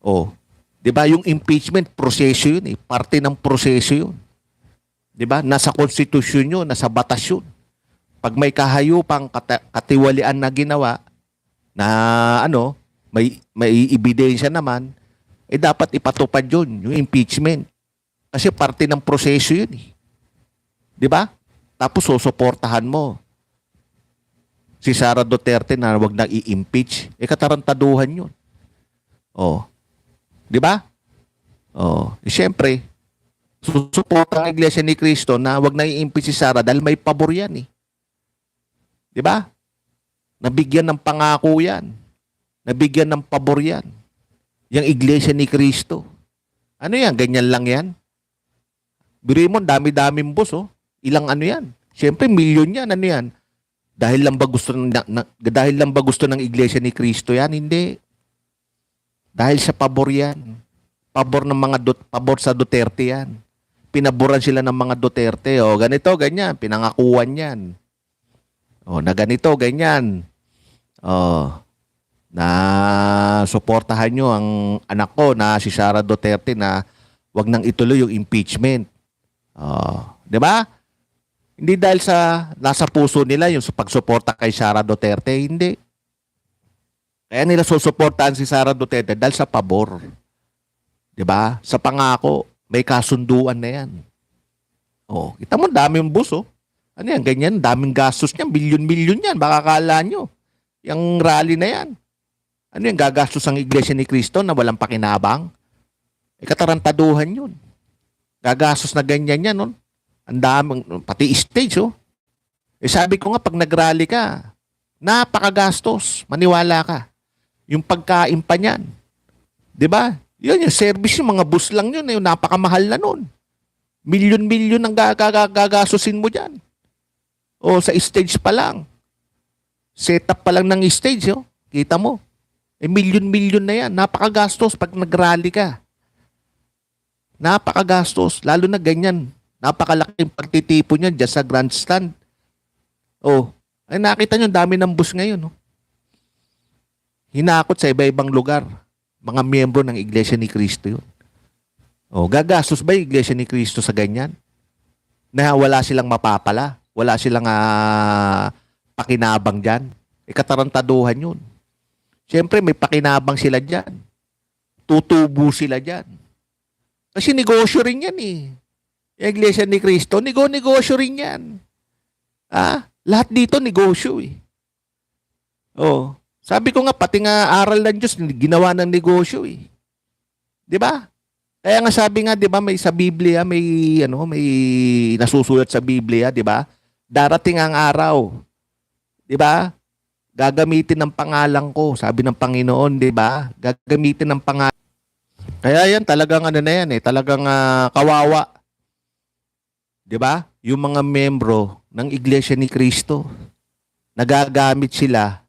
Oh. 'Di ba? Yung impeachment, proseso yun eh. Parte ng proseso yun. 'Di ba? Nasa konstitusyon yun, nasa batas yun. Pag may kahayupang katiwalian na ginawa, na may ebidensya naman, dapat ipatupad yun, yung impeachment. Kasi parte ng proseso yun eh. 'Di ba? Tapos susuportahan mo si Sara Duterte na wag na i-impeach. Katarantaduhan yun. Oh. 'Di ba? Oh, siyempre, susuporta ang Iglesia ni Cristo na wag na i-impeach si Sara dahil may pabor yan eh. 'Di ba? Nabigyan ng pangako yan. Nabigyan ng pabor yan. Yung Iglesia ni Cristo. Ano yan? Ganyan lang yan? Biri mo, dami-daming boss, oh. Ilang yan? Siyempre, milyon yan. Ano yan? Dahil lang ba gusto ng Iglesia ni Cristo yan? Hindi. Dahil sa pabor yan. Pabor sa Duterte yan. Pinaboran sila ng mga Duterte. O, ganito, ganyan. Pinangakuan yan. O, na ganito, ganyan. O, na suportahan nyo ang anak ko na si Sara Duterte na wag nang ituloy yung impeachment. Di ba? Hindi dahil sa nasa puso nila yung pagsuporta kay Sara Duterte, hindi. Kaya nila susuportahan si Sara Duterte dahil sa pabor. Di ba? Sa pangako, may kasunduan na yan. Kita mo, daming bus, oh. Ano yan, ganyan, daming gastos niyan, bilyon-bilyon yan, baka kala nyo. Yung rally na yan. Ano yan, gagastos ang Iglesia ni Cristo na walang pakinabang? Katarantaduhan yun. Gagastos na ganyan yan, no? Ang daming, pati stage, oh. Sabi ko nga, pag nag-rally ka, napakagastos, maniwala ka. Yung pagkain pa niyan, 'Di ba? Yun, yung service, yung mga bus lang yun, yung napakamahal na nun. Milyon-milyon ang gagastusin mo dyan. O sa stage pa lang. Setup pa lang ng stage, oh. Kita mo. Milyon-milyon na yan. Napakagastos pag nag-rally ka. Napakagastos. Lalo na ganyan. Napakalaking pagtitipon niyan dyan sa grandstand. Oh, ay nakita nyo, dami ng bus ngayon. Oh. Hinakot sa iba-ibang lugar. Mga miyembro ng Iglesia ni Cristo yun. Oh, gagastos ba yung Iglesia ni Cristo sa ganyan? Na wala silang mapapala. Wala silang pakinabang dyan. Katarantaduhan yun. Siyempre, may pakinabang sila dyan. Tutubo sila dyan. Kasi negosyo rin yan eh. Yung Iglesia ni Cristo, negosyo rin yan. Lahat dito negosyo eh. Oh, sabi ko nga, pati nga aral ng Diyos, ginawa ng negosyo eh. 'Di ba? Kaya nga sabi nga, 'di ba, may sa Biblia, may nasusulat sa Biblia, 'di ba? Darating ang araw. 'Di ba? Gagamitin ng pangalan ko, sabi ng Panginoon, 'di ba? Gagamitin ng pangalan. Kaya yan talagang ano na yan eh, talagang kawawa. 'Di ba? Yung mga membro ng Iglesia ni Cristo, nagagamit sila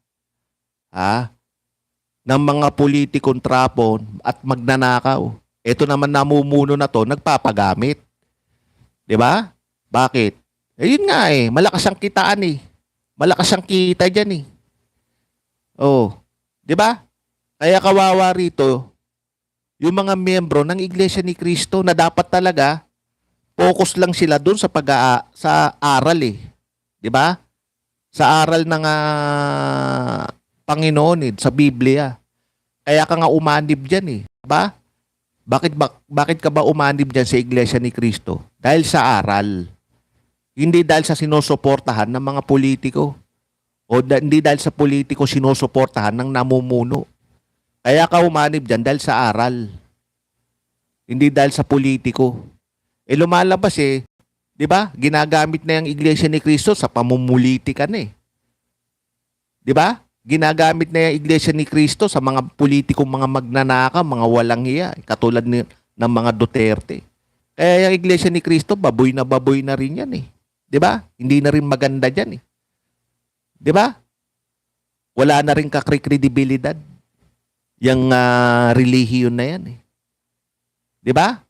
ng mga politikong trapo at magnanakaw. Ito naman namumuno na to, nagpapagamit. 'Di ba? Bakit? Yun nga eh, malakas ang kitaan eh. Malakas ang kita diyan eh. Oh, 'di ba? Kaya kawawa rito yung mga miyembro ng Iglesia ni Cristo na dapat talaga focus lang sila doon sa sa aral eh. 'Di ba? Sa aral ng Panginoon eh, sa Biblia. Kaya ka nga umanib diyan eh, 'di ba? Bakit ka ba umanib diyan sa Iglesia ni Cristo? Dahil sa aral. Hindi dahil sa sinusuportahan ng mga politiko. Hindi dahil sa politiko sinusuportahan ng namumuno. Kaya ka umanib diyan dahil sa aral. Hindi dahil sa politiko. Lumalabas eh, 'di ba? Ginagamit na yung Iglesia ni Cristo sa pamumulitika na eh. 'Di ba? Ginagamit na yung Iglesia ni Cristo sa mga politikong mga magnanakaw, mga walang hiya, katulad ng mga Duterte. Kaya yung Iglesia ni Cristo, baboy na rin yan eh. 'Di ba? Hindi na rin maganda diyan eh. 'Di ba? Wala na rin kakredibilidad yung relihiyon na yan eh. 'Di ba?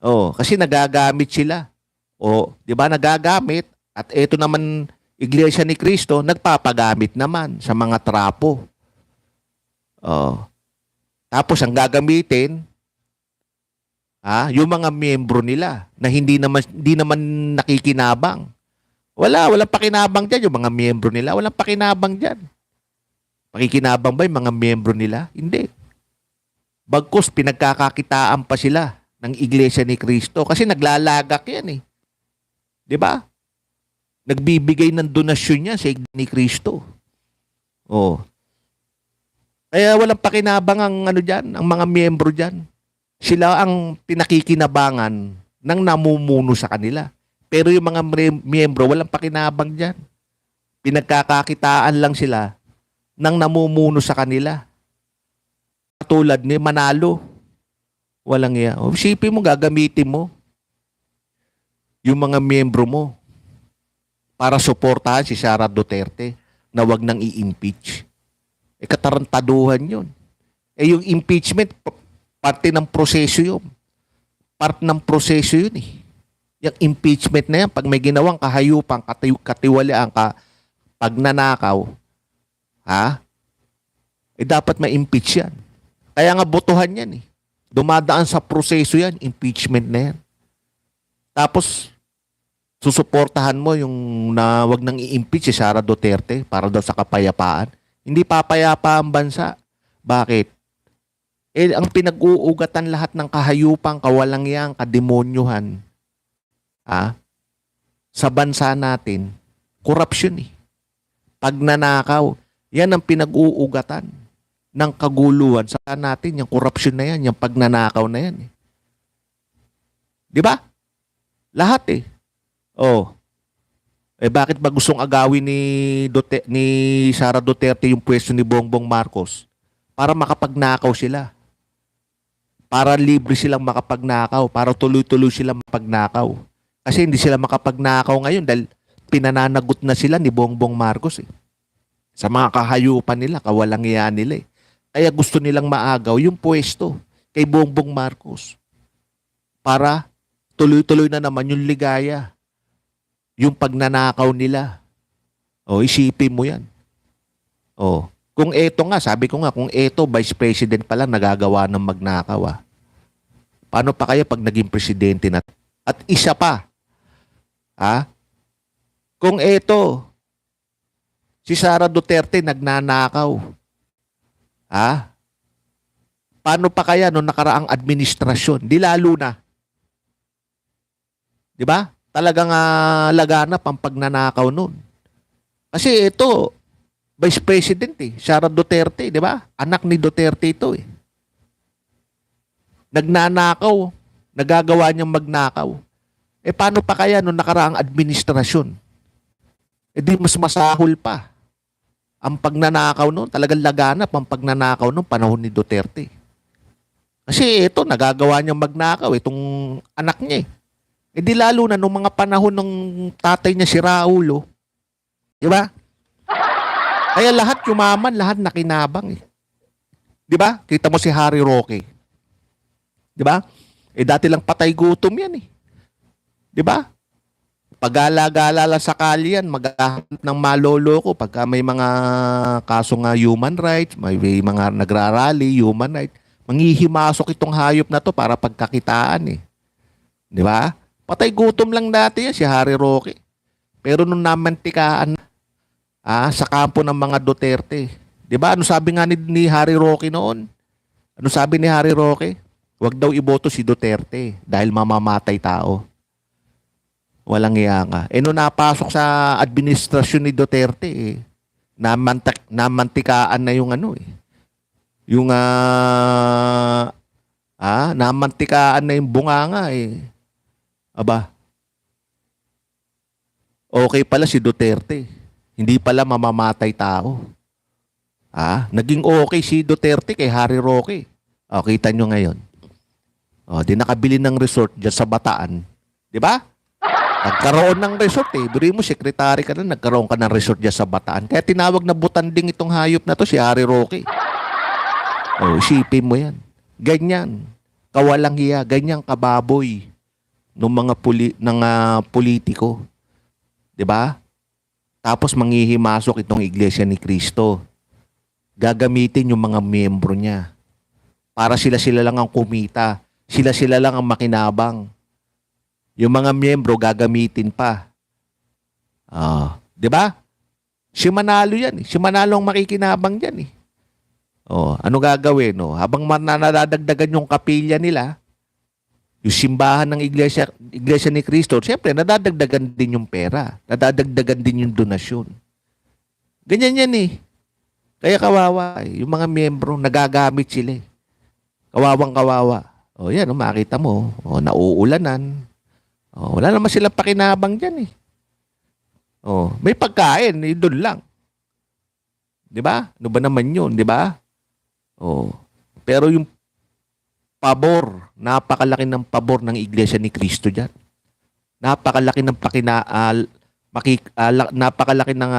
Oh, kasi nagagamit sila. Oh, 'di ba, nagagamit, at ito naman Iglesia ni Cristo nagpapagamit naman sa mga trapo. Oh. Tapos ang gagamitin yung mga miyembro nila na hindi naman nakikinabang. Walang pakinabang diyan yung mga miyembro nila, walang pakinabang diyan. Pakikinabang ba yung mga miyembro nila? Hindi. Bagkus pinagkakakitaan pa sila ng Iglesia ni Cristo kasi naglalagak yan eh. 'Di ba? Nagbibigay ng donasyon niya sa Iglesia ni Cristo. Oh. Kaya walang pakinabang ang diyan, ang mga miyembro diyan. Sila ang pinakikinabangan ng namumuno sa kanila. Pero yung mga miyembro walang pakinabang diyan. Pinagkakakitaan lang sila ng namumuno sa kanila. Katulad ni Manalo. Walang iya. Isipin mo, gagamitin mo yung mga miyembro mo para suportahan si Sara Duterte na wag nang i-impeach. Katarantaduhan yun. Yung impeachment, parte ng proseso yun. Part ng proseso yun eh. Yung impeachment na yan, pag may ginawang kahayupang, katiwalian ka, pagnanakaw, dapat ma-impeach yan. Kaya nga botohan yan eh. Dumadaan sa proseso yan, impeachment na yan. Tapos, susuportahan mo yung na wag nang i-impeach si Sara Duterte para daw sa kapayapaan. Hindi papayapa ang bansa. Bakit? Ang pinag-uugatan lahat ng kahayupang, kawalangyang, kademonyuhan sa bansa natin, korupsyon eh. Pagnanakaw, yan ang pinag-uugatan ng kaguluhan sa natin, yung korupsyon na yan, yung pagnanakaw na yan eh. Di ba? Lahat eh. Oh. Bakit ba gustong agawin ni Sara Duterte yung pwesto ni Bongbong Marcos? para makapagnakaw sila. Para libre silang makapagnakaw, para tuloy-tuloy silang mapagnakaw. Kasi hindi sila makapagnakaw ngayon dahil pinananagot na sila ni Bongbong Marcos eh. Sa mga kahayupan nila, kawalang-iya nila eh. Kaya gusto nilang maagaw yung pwesto kay Bongbong Marcos para tuloy-tuloy na naman yung ligaya, yung pagnanakaw nila. O, isipin mo yan. O, kung eto nga, sabi ko nga, kung eto, Vice President pa lang nagagawa ng magnakaw ah. Paano pa kaya pag naging presidente na? At isa pa, kung eto, si Sara Duterte nagnanakaw, paano pa kaya nung nakaraang administrasyon? Di lalo na. Di ba? Talagang laganap ang pagnanakaw nun. Kasi ito, Vice President Sara Duterte, di ba? Anak ni Duterte ito eh. Nagnanakaw, nagagawa niyang magnakaw. Paano pa kaya nung nakaraang administrasyon? Di mas masahol pa. Ang pagnanakaw noon, talagang laganap ang pagnanakaw noon panahon ni Duterte. Kasi ito, nagagawa niyang magnakaw, itong anak niya eh. Di lalo na nung mga panahon ng tatay niya si Raulo. Di ba? Kaya lahat yumaman, lahat nakinabang eh. Di ba? Kita mo si Harry Roque. Di ba? Dati lang patay gutom yan eh. Di ba? Pag-alala sa kalyan, maghahanap ng maloloko pagka may mga kaso nga human rights, may mga nagrarally, human rights, manghihimasok itong hayop na to para pagkakitaan eh. Di ba? Patay gutom lang dati yan si Harry Roque. Pero nung namantikaan sa kampo ng mga Duterte. 'Di ba? Ano sabi nga ni Harry Roque noon? Ano sabi ni Harry Roque? Huwag daw iboto si Duterte dahil mamamatay tao. Walang iya nga. Nung napasok sa administrasyon ni Duterte, namantikaan na yung ano eh. Yung namantikaan na yung bunganga eh. Aba. Okay pala si Duterte. Hindi pala mamamatay tao. Naging okay si Duterte kay Harry Roque. Kita nyo ngayon. Di nakabili ng resort dyan sa Bataan. Di ba? Nagkaroon ng resort eh. Biri mo, sekretary ka na, nagkaroon ka ng resort dyan sa Bataan. Kaya tinawag na butanding itong hayop na to si Harry Roque. Isipin mo yan. Ganyan. Kawalang hiya. Ganyan kababoy ng mga politiko. Di ba? Tapos manghihimasok itong Iglesia ni Cristo. Gagamitin yung mga miyembro niya. Para sila lang ang kumita. Sila lang ang makinabang. Yung mga miyembro gagamitin pa. Di ba? Si Manalo yan. Si Manalo ang makikinabang dyan eh. Ano gagawin? Habang nadadagdagan yung kapilya nila, yung simbahan ng Iglesia ni Cristo, siyempre, nadadagdagan din yung pera. Nadadagdagan din yung donasyon. Ganyan yan eh. Kaya kawawa eh. Yung mga miyembro, nagagamit sila eh. Kawawang kawawa. Yan, makita mo. Nauulanan. Wala naman silang pakinabang dyan eh. May pagkain, doon lang. Di ba? Ano ba naman yun, di ba? Pero yung pabor, napakalaki ng pabor ng Iglesia ni Cristo dyan. Napakalaki ng napakalaki ng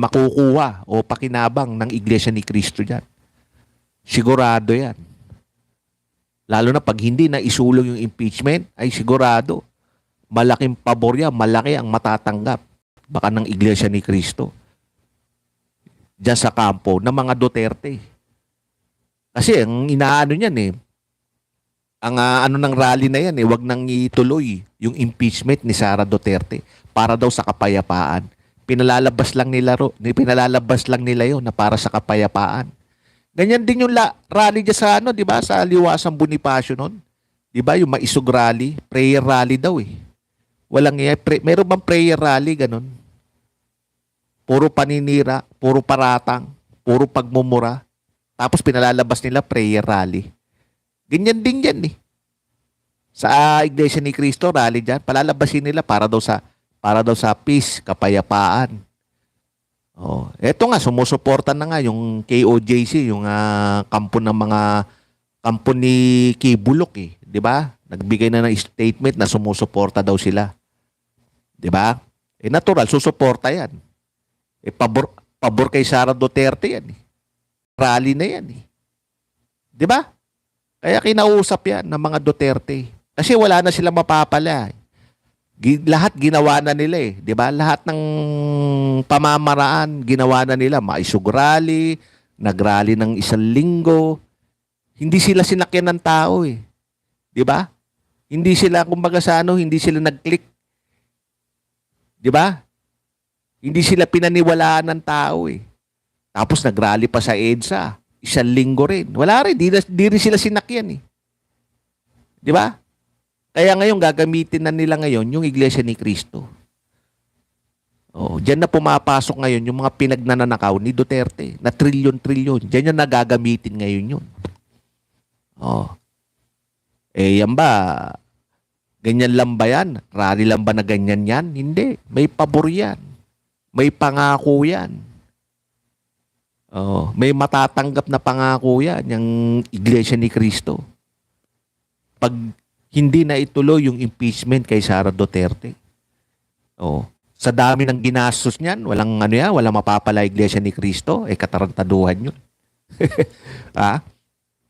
makukuha o pakinabang ng Iglesia ni Cristo dyan. Sigurado yan. Lalo na pag hindi na isulong yung impeachment, ay sigurado. Malaking pabor yan, malaki ang matatanggap baka ng Iglesia ni Cristo dyan sa kampo ng mga Duterte. Kasi ang inaano niyan ang ng rally na yan wag nang ituloy yung impeachment ni Sara Duterte para daw sa kapayapaan. Pinalalabas lang nila yun na para sa kapayapaan. Ganyan din yung rally dyan sa di ba, sa Liwasang Bonifacio noon. Di ba, yung maisog rally, prayer rally daw Walang meron bang prayer rally ganun? Puro paninira, puro paratang, puro pagmumura. Tapos pinalalabas nila prayer rally. Ganyan din yan Sa Iglesia ni Cristo, rally dyan, palalabasin nila para daw sa peace, kapayapaan. Oh, eto nga sumusuporta na nga yung KOJC, yung kampo ng mga kampo ni Kibulok eh, 'di ba? Nagbigay na ng statement na sumusuporta daw sila. 'Di ba? Eh natural susuporta 'yan. Eh pabor kay Sara Duterte 'yan eh. Rally na 'yan eh. 'Di ba? Kaya kinausap 'yan ng mga Duterte. Kasi wala na silang mapapala. Lahat ginawa na nila eh, 'di ba? Lahat ng pamamaraan ginawa na nila, maisug rally, nagrally ng 1 linggo. Hindi sila sinakyan ng tao eh. 'Di ba? Hindi sila kumbaga sa hindi sila nag-click. 'Di ba? Hindi sila pinaniwalaan ng tao eh. Tapos nagrally pa sa EDSA, 1 linggo rin. Wala rin, di rin sila sinakyan eh. 'Di ba? Kaya ngayon, gagamitin na nila ngayon yung Iglesia ni Cristo. Oh, diyan na pumapasok ngayon yung mga pinagnanakaw ni Duterte na trilyon-trilyon. Diyan yung nagagamitin ngayon yun. Oh. Eh, yan ba? Ganyan lang ba yan? Rally lang ba na ganyan yan? Hindi. May pabor yan. May pangako yan. Oh, may matatanggap na pangako yan, yung Iglesia ni Cristo. Pag hindi na ituloy yung impeachment kay Sara Duterte. Oh, sa dami ng ginastos niyan, walang walang mapapala Iglesia ni Cristo, katarantaduhan 'yun. Ha?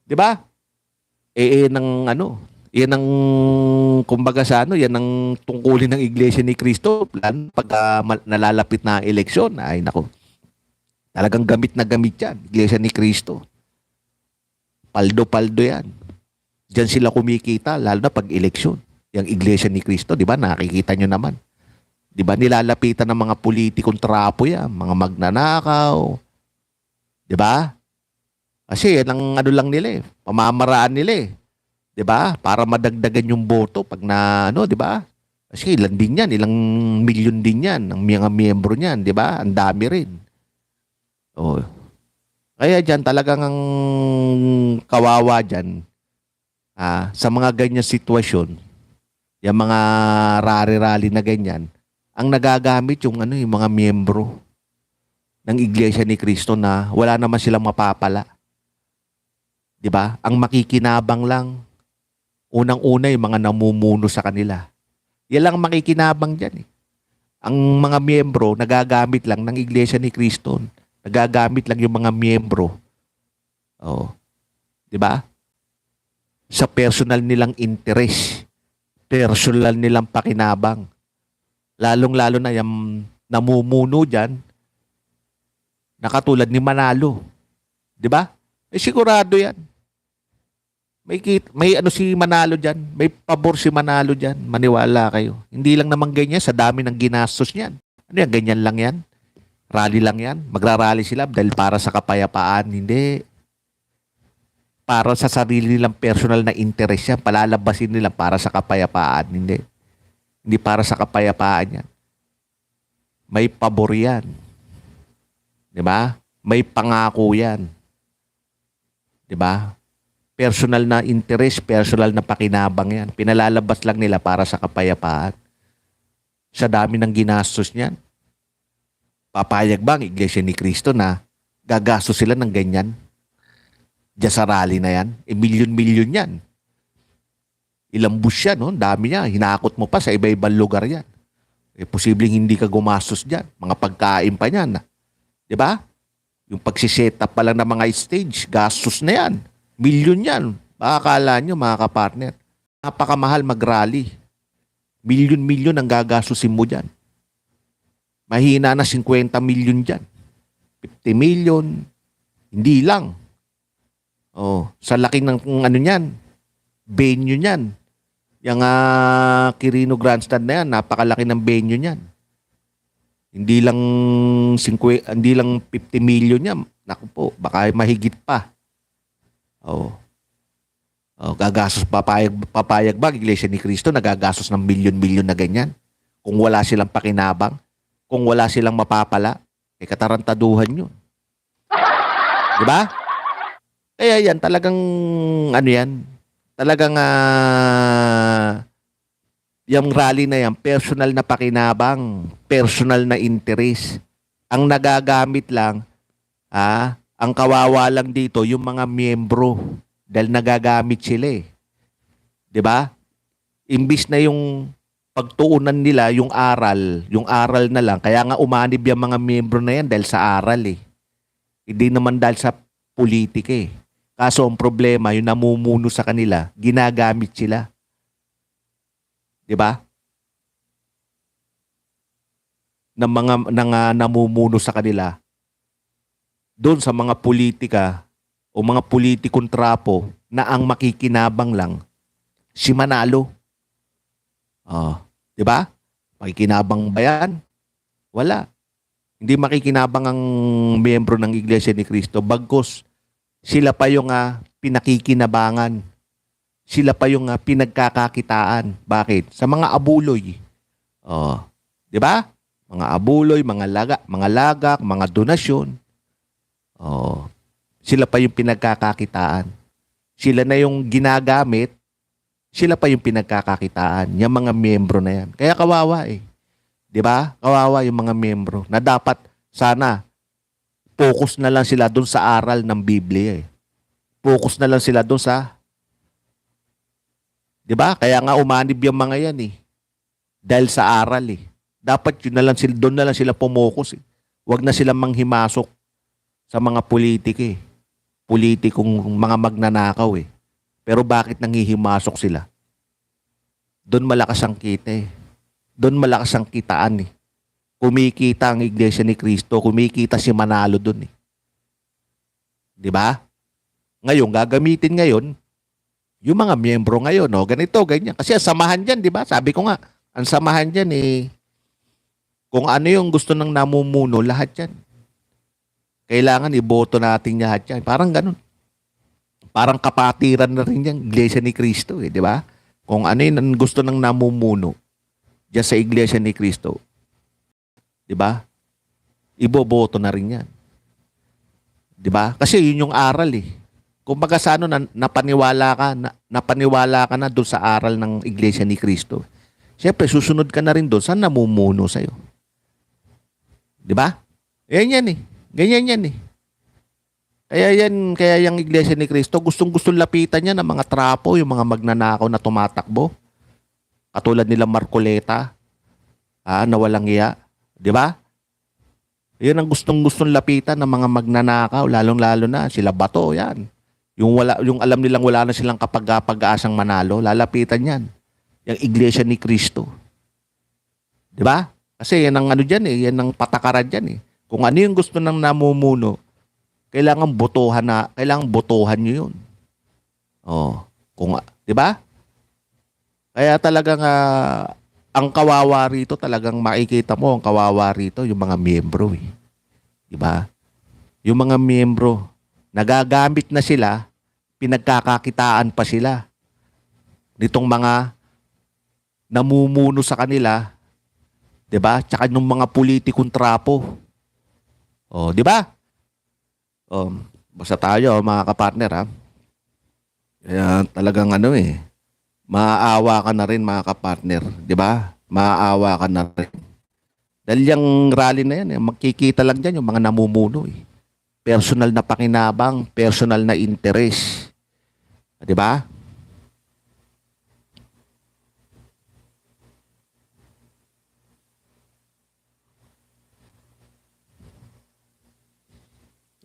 'Di ba? Ng yan ang kumbaga sa yan ang tungkulin ng Iglesia ni Cristo plan pag nalalapit na eleksyon. Ay nako. Talagang gamit na gamit 'yan, Iglesia ni Cristo. Paldo-paldo 'yan. Diyan sila kumikita, lalo na pag eleksyon. Yung Iglesia ni Cristo, di ba? Nakikita nyo naman. Di ba? Nilalapitan ng mga politikong trapo yan, mga magnanakaw. Di ba? Kasi yan ang lang nila eh. Pamamaraan nila eh. Di ba? Para madagdagan yung boto pag di ba? Kasi ilan din yan, ilang milyon din yan, ang mga miyembro niyan, di ba? Ang dami rin. Oh. Kaya dyan talagang ang kawawa dyan, sa mga ganyan sitwasyon, yung mga rally-rally na ganyan, ang nagagamit yung mga miyembro ng Iglesia ni Cristo na wala naman silang mapapala. 'Di ba? Ang makikinabang lang unang-una yung mga namumuno sa kanila. Yan lang makikinabang diyan eh. Ang mga miyembro nagagamit lang ng Iglesia ni Cristo. Nagagamit lang yung mga miyembro. Oh. 'Di ba? Sa personal nilang interes, personal nilang pakinabang. Lalong-lalo na yung namumuno dyan, na katulad ni Manalo. Di ba? Sigurado yan. May si Manalo dyan, may pabor si Manalo dyan, maniwala kayo. Hindi lang naman ganyan, sa dami ng ginastos niyan. Ano yan, ganyan lang yan? Rally lang yan? Magrarally sila dahil para sa kapayapaan? Hindi. Para sa sarili nilang personal na interest yan. Palalabasin nila para sa kapayapaan. Hindi. Hindi para sa kapayapaan yan. May pabor yan. Di ba? May pangako yan. Di ba? Personal na interest, personal na pakinabang yan. Pinalalabas lang nila para sa kapayapaan. Sa dami ng ginastos niyan. Papayag ba ang Iglesia ni Cristo na gagastos sila ng ganyan? Diyan sa rally na yan, milyon-milyon yan. Ilang bus yan, no? Dami niya. Hinakot mo pa sa iba-ibang lugar yan. Posibleng hindi ka gumastos dyan. Mga pagkain pa niyan. Di ba? Yung pagsiset up pa lang ng mga stage, gastos na yan. Milyon yan. Makakala nyo, mga kapartner. Napakamahal mag-rally. Milyon-milyon ang gagastusin mo dyan. Mahina na 50 milyon dyan. 50 milyon. Hindi lang. Oh, sa laki ng niyan, venue niyan. Yung Quirino Grandstand na yan, napakalaki ng venue niyan. Hindi lang 50 million yan. Naku po, baka mahigit pa. Oh. Oh, gagastos papayag ba Iglesia ni Cristo nagagastos ng milyon-milyon na ganyan? Kung wala silang pakinabang, kung wala silang mapapala, katarantaduhan 'yun. 'Di ba? Kaya yan, talagang, yan, talagang, yung rally na yan, personal na pakinabang, personal na interest, Ang nagagamit lang, ang kawawa lang dito, yung mga miyembro. Dahil nagagamit sila eh. 'Di ba? Imbis na yung pagtuunan nila, yung aral na lang. Kaya nga umanib yung mga miyembro na yan dahil sa aral eh. Hindi naman dahil sa politika eh. Kaso ang problema, yung namumuno sa kanila, ginagamit sila. 'Di ba? Ng namumuno sa kanila doon sa mga politika o mga politikong trapo na ang makikinabang lang si Manalo. 'Di ba? Makikinabang ba yan? Wala. Hindi makikinabang ang miyembro ng Iglesia ni Cristo bagkus sila pa yung pinakikinabangan. Sila pa yung pinagkakakitaan. Bakit? Sa mga abuloy. 'Di ba? Mga abuloy, mga lagak, mga donasyon. Sila pa yung pinagkakakitaan. Sila na yung ginagamit, sila pa yung pinagkakakitaan. Yung mga miyembro na yan. Kaya kawawa eh. 'Di ba? Kawawa yung mga miyembro na dapat sana focus na lang sila doon sa aral ng Biblia eh. Focus na lang sila doon sa 'di ba? Kaya nga umanib yung mga yan eh. Dahil sa aral eh. Dapat yun na lang sila, doon na lang sila pumokus eh. Huwag na sila manghimasok sa mga politika eh. Politikong mga magnanakaw eh. Pero bakit nanghihimasok sila? Doon malakas ang kita eh. Doon malakas ang kitaan eh. Kumikita ang Iglesia ni Cristo, kumikita si Manalo doon eh. 'Di ba? Ngayon, gagamitin ngayon yung mga miyembro ngayon, no? Ganito, ganyan. Kasi ang samahan dyan, 'di ba? Sabi ko nga, ang samahan dyan eh, kung ano yung gusto ng namumuno, lahat yan. Kailangan iboto natin lahat yan. Parang ganun. Parang kapatiran na rin yung Iglesia ni Cristo, eh, di ba? Kung ano yung gusto ng namumuno dyan sa Iglesia ni Cristo, di ba? Iboboto na rin yan. Di ba? Kasi yun yung aral eh. Kung baga sa ano, napaniwala ka na doon sa aral ng Iglesia ni Cristo. Siyempre, susunod ka na rin doon sa namumuno sa'yo. Di ba? Yan eh. Ganyan yan eh. Kaya yung Iglesia ni Cristo, gustong-gustong lapitan niya ng mga trapo, yung mga magnanakaw na tumatakbo. Katulad nila Marcoleta, na walang iya. Di ba? Yan ang gustong-gustong lapitan ng mga magnanakaw, lalong-lalo na sila Bato, yan. Yung alam nilang wala na silang kapag-asang manalo, lalapitan yan. Yung Iglesia ni Cristo. Di ba? Kasi yan ang ano dyan eh, yan ang patakaran dyan eh. Kung ano yung gusto ng namumuno, kailangan botohan nyo yun. Di ba? Kaya talagang ang kawawa rito, talagang makikita mo ang kawawa rito, yung mga miyembro eh. Di ba? Yung mga miyembro, nagagamit na sila, pinagkakakitaan pa sila nitong mga namumuno sa kanila, 'di ba? Tsaka ng mga politikong trapo. 'Di ba? Basta tayo mga kapartner ha. Kaya talagang ano eh, maaawa ka na rin mga kapartner, 'di ba? Maaawa ka na rin. Dahil yung rally na yan, magkikita lang diyan yung mga namumuno eh. Personal na pakinabang, personal na interest. 'Di ba?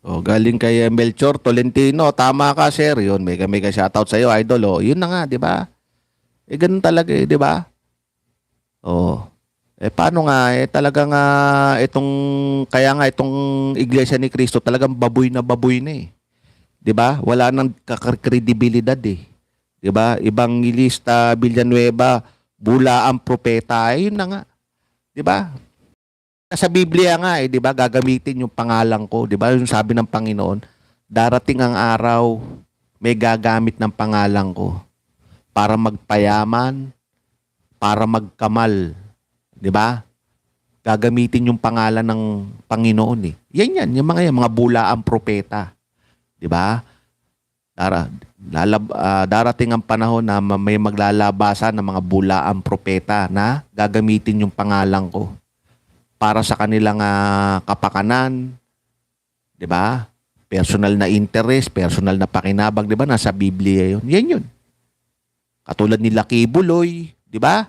Galing kay Melchor Tolentino. Tama ka, sir. Yun, mega shoutout sa iyo, idol. Yun na nga, 'di ba? Ganun talaga, 'di ba? Paano nga talagang kaya nga itong Iglesia ni Cristo talagang baboy na eh. 'Di ba? Wala nang kredibilidad eh. 'Di ba? Evangelista Villanueva, bula ang propeta. Yun na nga. 'Di ba? Sa Biblia nga 'di ba, gagamitin yung pangalan ko, 'di ba? Yung sabi ng Panginoon, darating ang araw, may gagamit ng pangalan ko para magpayaman, para magkamal, 'di ba? Gagamitin yung pangalan ng Panginoon eh. Yan, yung mga bulaang propeta, 'di ba? Darating ang panahon na may maglalabasan ng mga bulaang propeta na gagamitin yung pangalan ko para sa kanilang kapakanan, 'di ba? Personal na interest, personal na pakinabang, 'di ba? Nasa Biblia 'yon. Yan 'yun. Katulad ni Lucky Buloy, 'di ba?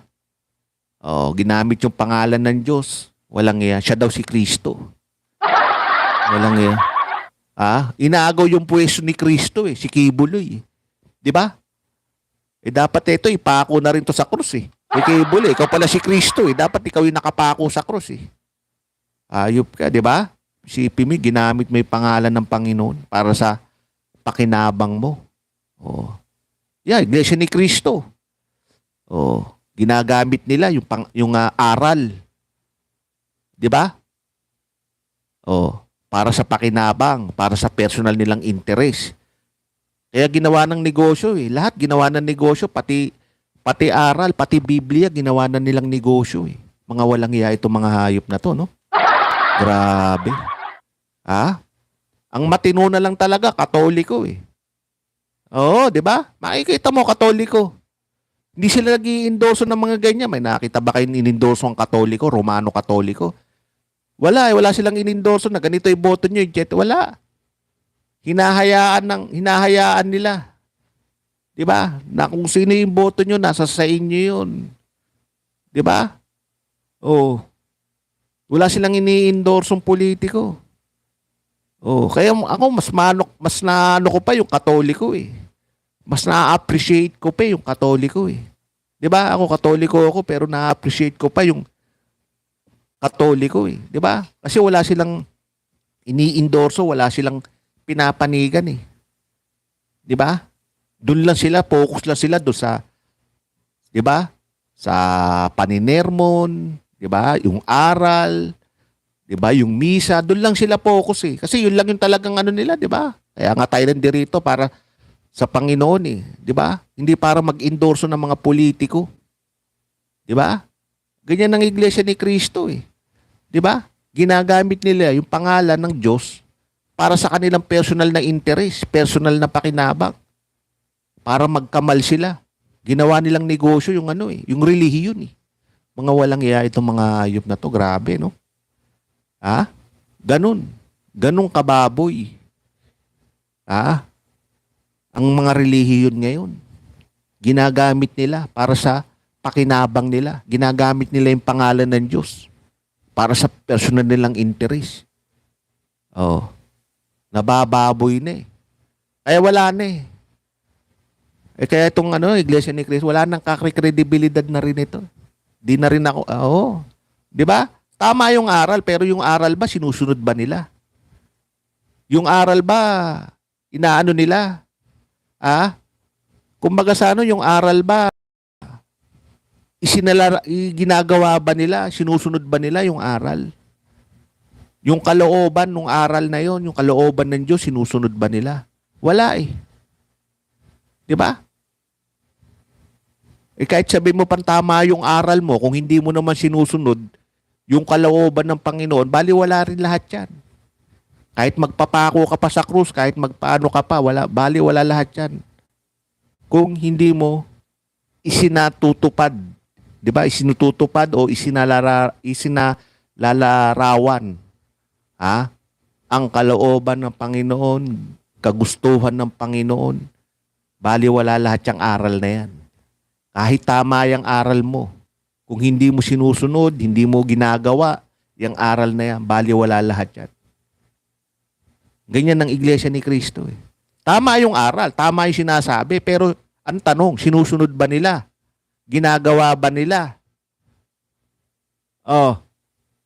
Oh, ginamit yung pangalan ng Diyos. Walang iya. Siya daw si Kristo. Walang iya. Inaagaw yung puwesto ni Kristo si Kibuloy. 'Di ba? Dapat ito ipako na rin to sa krus Kibuloy, ikaw pala si Kristo Dapat ikaw yung nakapako sa krus Ayop ka, 'di ba? Si Pimi, ginamit mo yung pangalan ng Panginoon para sa pakinabang mo. Oh. Iglesia ni Kristo. Oh, ginagamit nila yung aral. 'Di ba? Oh, para sa pakinabang, para sa personal nilang interest. Kaya ginawa ng negosyo Lahat ginawa ng negosyo, pati aral, pati Biblia, ginawa na nilang negosyo Mga walang iya itong mga hayop na to, no? Grabe. Ang matino na lang talaga, Katoliko Oo, di ba? Makikita mo, Katoliko. Hindi sila nag-i-endorso ng mga ganyan. May nakita ba kayo in-endorso ang Katoliko, Romano Katoliko? Wala wala silang in-endorso na ganito yung boto nyo, wala. Hinahayaan nila. 'Di ba? Na kung sino yung boto nyo, nasa sa inyo 'yun. 'Di ba? Oh. Wala silang ini-endorsong politiko. Oh, kaya ako mas naano ko pa yung Katoliko Mas na-appreciate ko pa yung Katoliko 'Di ba? Ako Katoliko ako pero na-appreciate ko pa yung Katoliko 'Di ba? Kasi wala silang ini-endorso, wala silang pinapanigan 'Di ba? Doon lang sila, focus lang sila doon sa 'di ba? Sa paninermon, 'di ba? Yung aral, 'di ba? Yung misa, doon lang sila focus Kasi yun lang yung talagang ano nila, 'di ba? Kaya nga tayo nandito para sa Panginoon 'di ba? Hindi para mag-endorso ng mga politiko. 'Di ba? Ganyan ang Iglesia ni Kristo 'Di ba? Ginagamit nila yung pangalan ng Diyos para sa kanilang personal na interest, personal na pakinabang. Para magkamal sila. Ginawa nilang negosyo yung yung relihiyon Mga walang iya itong mga hayop na to, grabe, no? Ganun kababoy. Ang mga relihiyon ngayon, ginagamit nila para sa pakinabang nila. Ginagamit nila yung pangalan ng Diyos para sa personal nilang interest. Oh. Nabababoy na Kaya wala na kaya itong Iglesia ni Cristo, wala nang kakredibilidad na rin ito. Di na rin ako, di ba? Tama yung aral, pero yung aral ba, sinusunod ba nila? Yung aral ba, inaano nila? Kumbaga sa yung aral ba, ginagawa ba nila? Sinusunod ba nila yung aral? Yung kalooban ng aral na yon, yung kalooban ng Diyos, sinusunod ba nila? Wala 'Di ba? Kahit sabi mo pang tama yung aral mo, kung hindi mo naman sinusunod yung kalooban ng Panginoon, baliwala rin lahat yan. Kahit magpapako ka pa sa krus, kahit magpaano ka pa, baliwala lahat yan. Kung hindi mo isinatutupad, di ba? Isinututupad o isinalalarawan ang kalooban ng Panginoon, kagustuhan ng Panginoon, baliwala lahat yung aral na yan. Kahit tama yung aral mo, kung hindi mo sinusunod, hindi mo ginagawa, yung aral na yan, baliwala lahat yan. Ganyan ang Iglesia ni Kristo Tama yung aral, tama yung sinasabi, pero ang tanong, sinusunod ba nila? Ginagawa ba nila?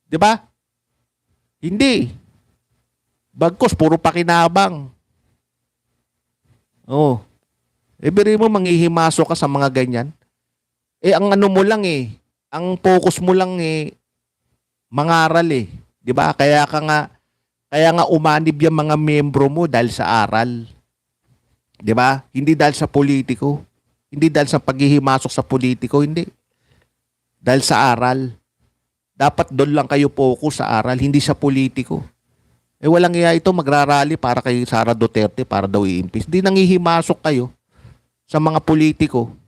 Di ba? Hindi. Bagkos, puro pakinabang. Biri mo, manghihimasok ka sa mga ganyan. Ang ano mo lang ang focus mo lang mangaral 'Di ba? Kaya nga umanib yung mga miyembro mo dahil sa aral. 'Di ba? Hindi dahil sa politiko. Hindi dahil sa paghihimasok sa politiko, hindi. Dahil sa aral. Dapat doon lang kayo focus sa aral, hindi sa politiko. Walang iya ito magrarally para kay Sara Duterte para daw i-impeach. Hindi nanghihimasok kayo sa mga politiko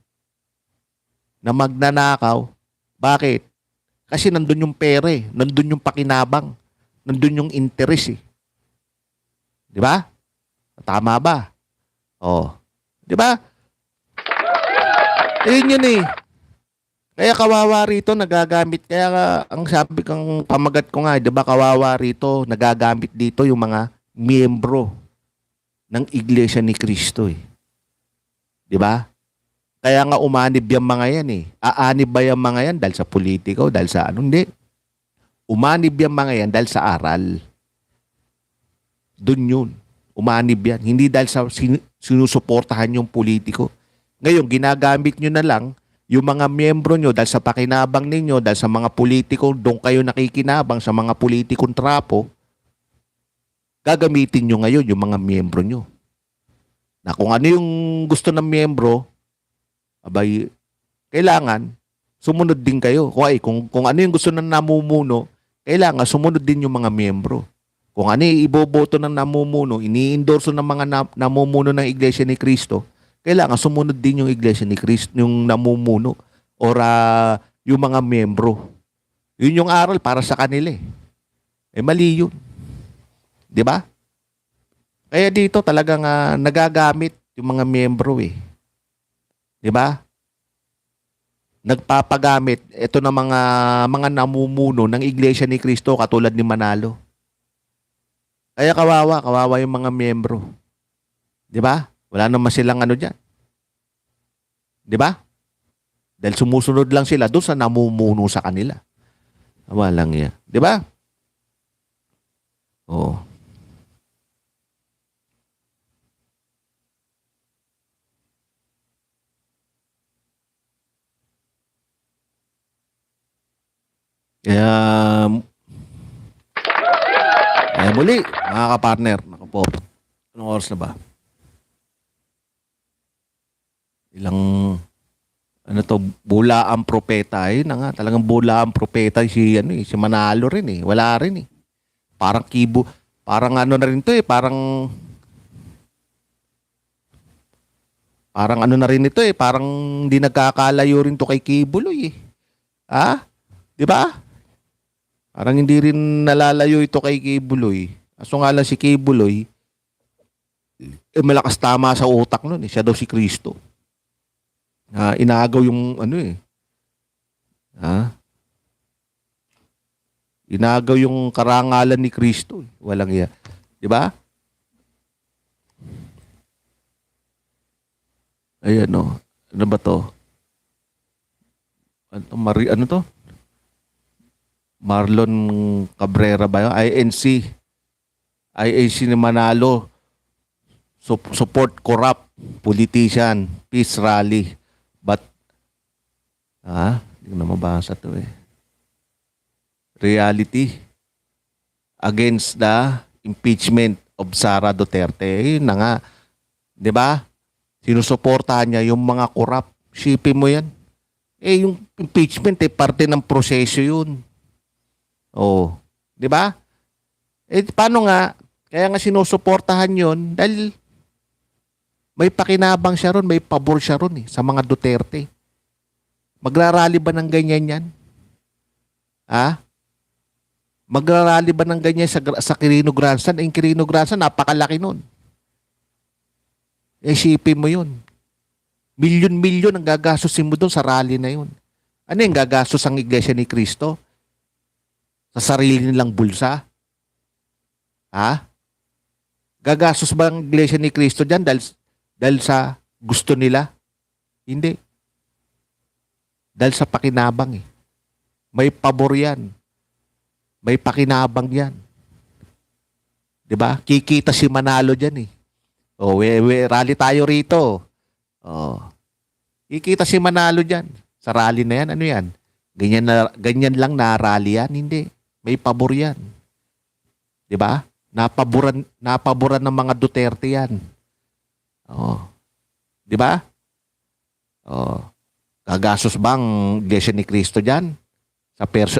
na magnanakaw. Bakit? Kasi nandun yung pera eh. Nandun yung pakinabang. Nandun yung interest eh. Di ba? Tama ba? Oh. Di ba? Yun yun eh. Kaya kawawa rito, nagagamit. Kaya ang sabi kang pamagat ko nga, di ba kawawa rito, nagagamit dito yung mga miyembro ng Iglesia ni Cristo eh. Di ba? Kaya nga umanib yung mga yan eh. Aanib ba yung mga yan dahil sa politiko, dahil sa ano? Hindi. Umanib yung mga yan dahil sa aral. Doon yun. Umanib yan. Hindi dahil sa sinusuportahan yung politiko. Ngayon, ginagamit nyo na lang yung mga miyembro nyo dahil sa pakinabang ninyo, dahil sa mga politiko, doon kayo nakikinabang sa mga politikong trapo, gagamitin nyo ngayon yung mga miyembro nyo. Na kung ano yung gusto ng miyembro, abay, kailangan sumunod din kayo. Kung ano yung gusto ng namumuno, kailangan sumunod din yung mga miyembro. Kung ano yung iboboto ng namumuno, ini-endorso ng mga namumuno ng Iglesia ni Cristo, kailangan sumunod din yung Iglesia ni Cristo, yung namumuno, or yung mga miyembro. Yun yung aral para sa kanila eh. Mali yun. Di ba? Kaya dito talagang nagagamit yung mga miyembro eh. Di ba? Nagpapagamit ito ng mga namumuno ng Iglesia ni Cristo katulad ni Manalo. Kaya kawawa yung mga miyembro. Di ba? Wala naman silang ano diyan. Di ba? Dahil sumusunod lang sila doon sa namumuno sa kanila. Walang yan. Di ba? Oo. Kaya muli, mga kapartner, naku po, anong oras na ba? Ilang, ano to, bula ang propeta. Ayun na nga, talagang bula ang propeta si Manalo rin eh. Wala rin eh. Parang kibo, parang ano na rin to eh, parang ano na rin ito eh, parang hindi nagkakalayo rin to kay Kibuloy eh. Ha? Di ba? Parang hindi rin nalalayo ito kay Kibuloy. Aso nga lang si Kibuloy, malakas tama sa utak nun eh. Siya daw si Kristo. Inagaw yung ano eh. Inagaw yung karangalan ni Kristo. Walang iya. Di ba? Ayan o. Ano ba to? Ano to? Marlon Cabrera ba yun? INC ni Manalo. Support corrupt politician. Peace rally. But, hindi ko na mabasa to eh. Reality against the impeachment of Sara Duterte. Yun na nga. Di ba? Sinusuportahan niya yung mga corrupt. Sipin mo yan. Yung impeachment parte ng proseso yun. Oh, 'di ba? Paano nga? Kaya nga sinusuportahan 'yon dahil may pakinabang siya ron, may pabor siya ron sa mga Duterte. Magrarally ba ng ganyan 'yan? Magrarally ba ng ganyan sa Quirino Grandstand? Ang Quirino Grandstand napakalaki nun. Isipin mo 'yun. Milyon-milyon ang gagastusin mo doon sa rally na 'yun. Ano yung gagastos ang Iglesia ni Cristo? Sa sarili nilang bulsa? Gagastos ba ang Iglesia ni Cristo dyan dahil sa gusto nila? Hindi. Dahil sa pakinabang eh. May pabor yan. May pakinabang yan. Diba? Kikita si Manalo dyan eh. Rally tayo rito. Kikita si Manalo dyan. Sa rally na yan, ano yan? Ganyan lang na rally yan? Hindi. May pabor yan. Di ba? Napaboran ng mga Duterte yan. Di ba? Gagastos ba ang Iglesia ni Cristo dyan?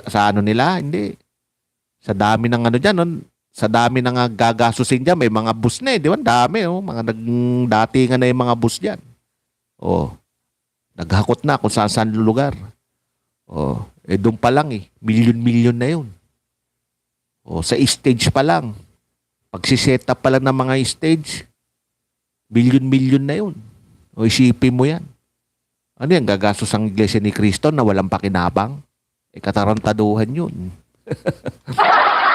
Sa ano nila? Hindi. Sa dami ng ano dyan, sa dami ng gagastusin dyan, may mga bus na eh. Di ba? Dami, mga datingan na yung mga bus dyan. Naghakot na kung saan lugar. Eh, doon pa lang eh. Milyon-milyon na yun. O, sa stage pa lang. Pagsiset up pa lang ng mga stage, milyon-milyon na yun. O, isipin mo yan. Ano yan? Gagastos ang Iglesia ni Cristo na walang pakinabang? Eh, katarantaduhan yun.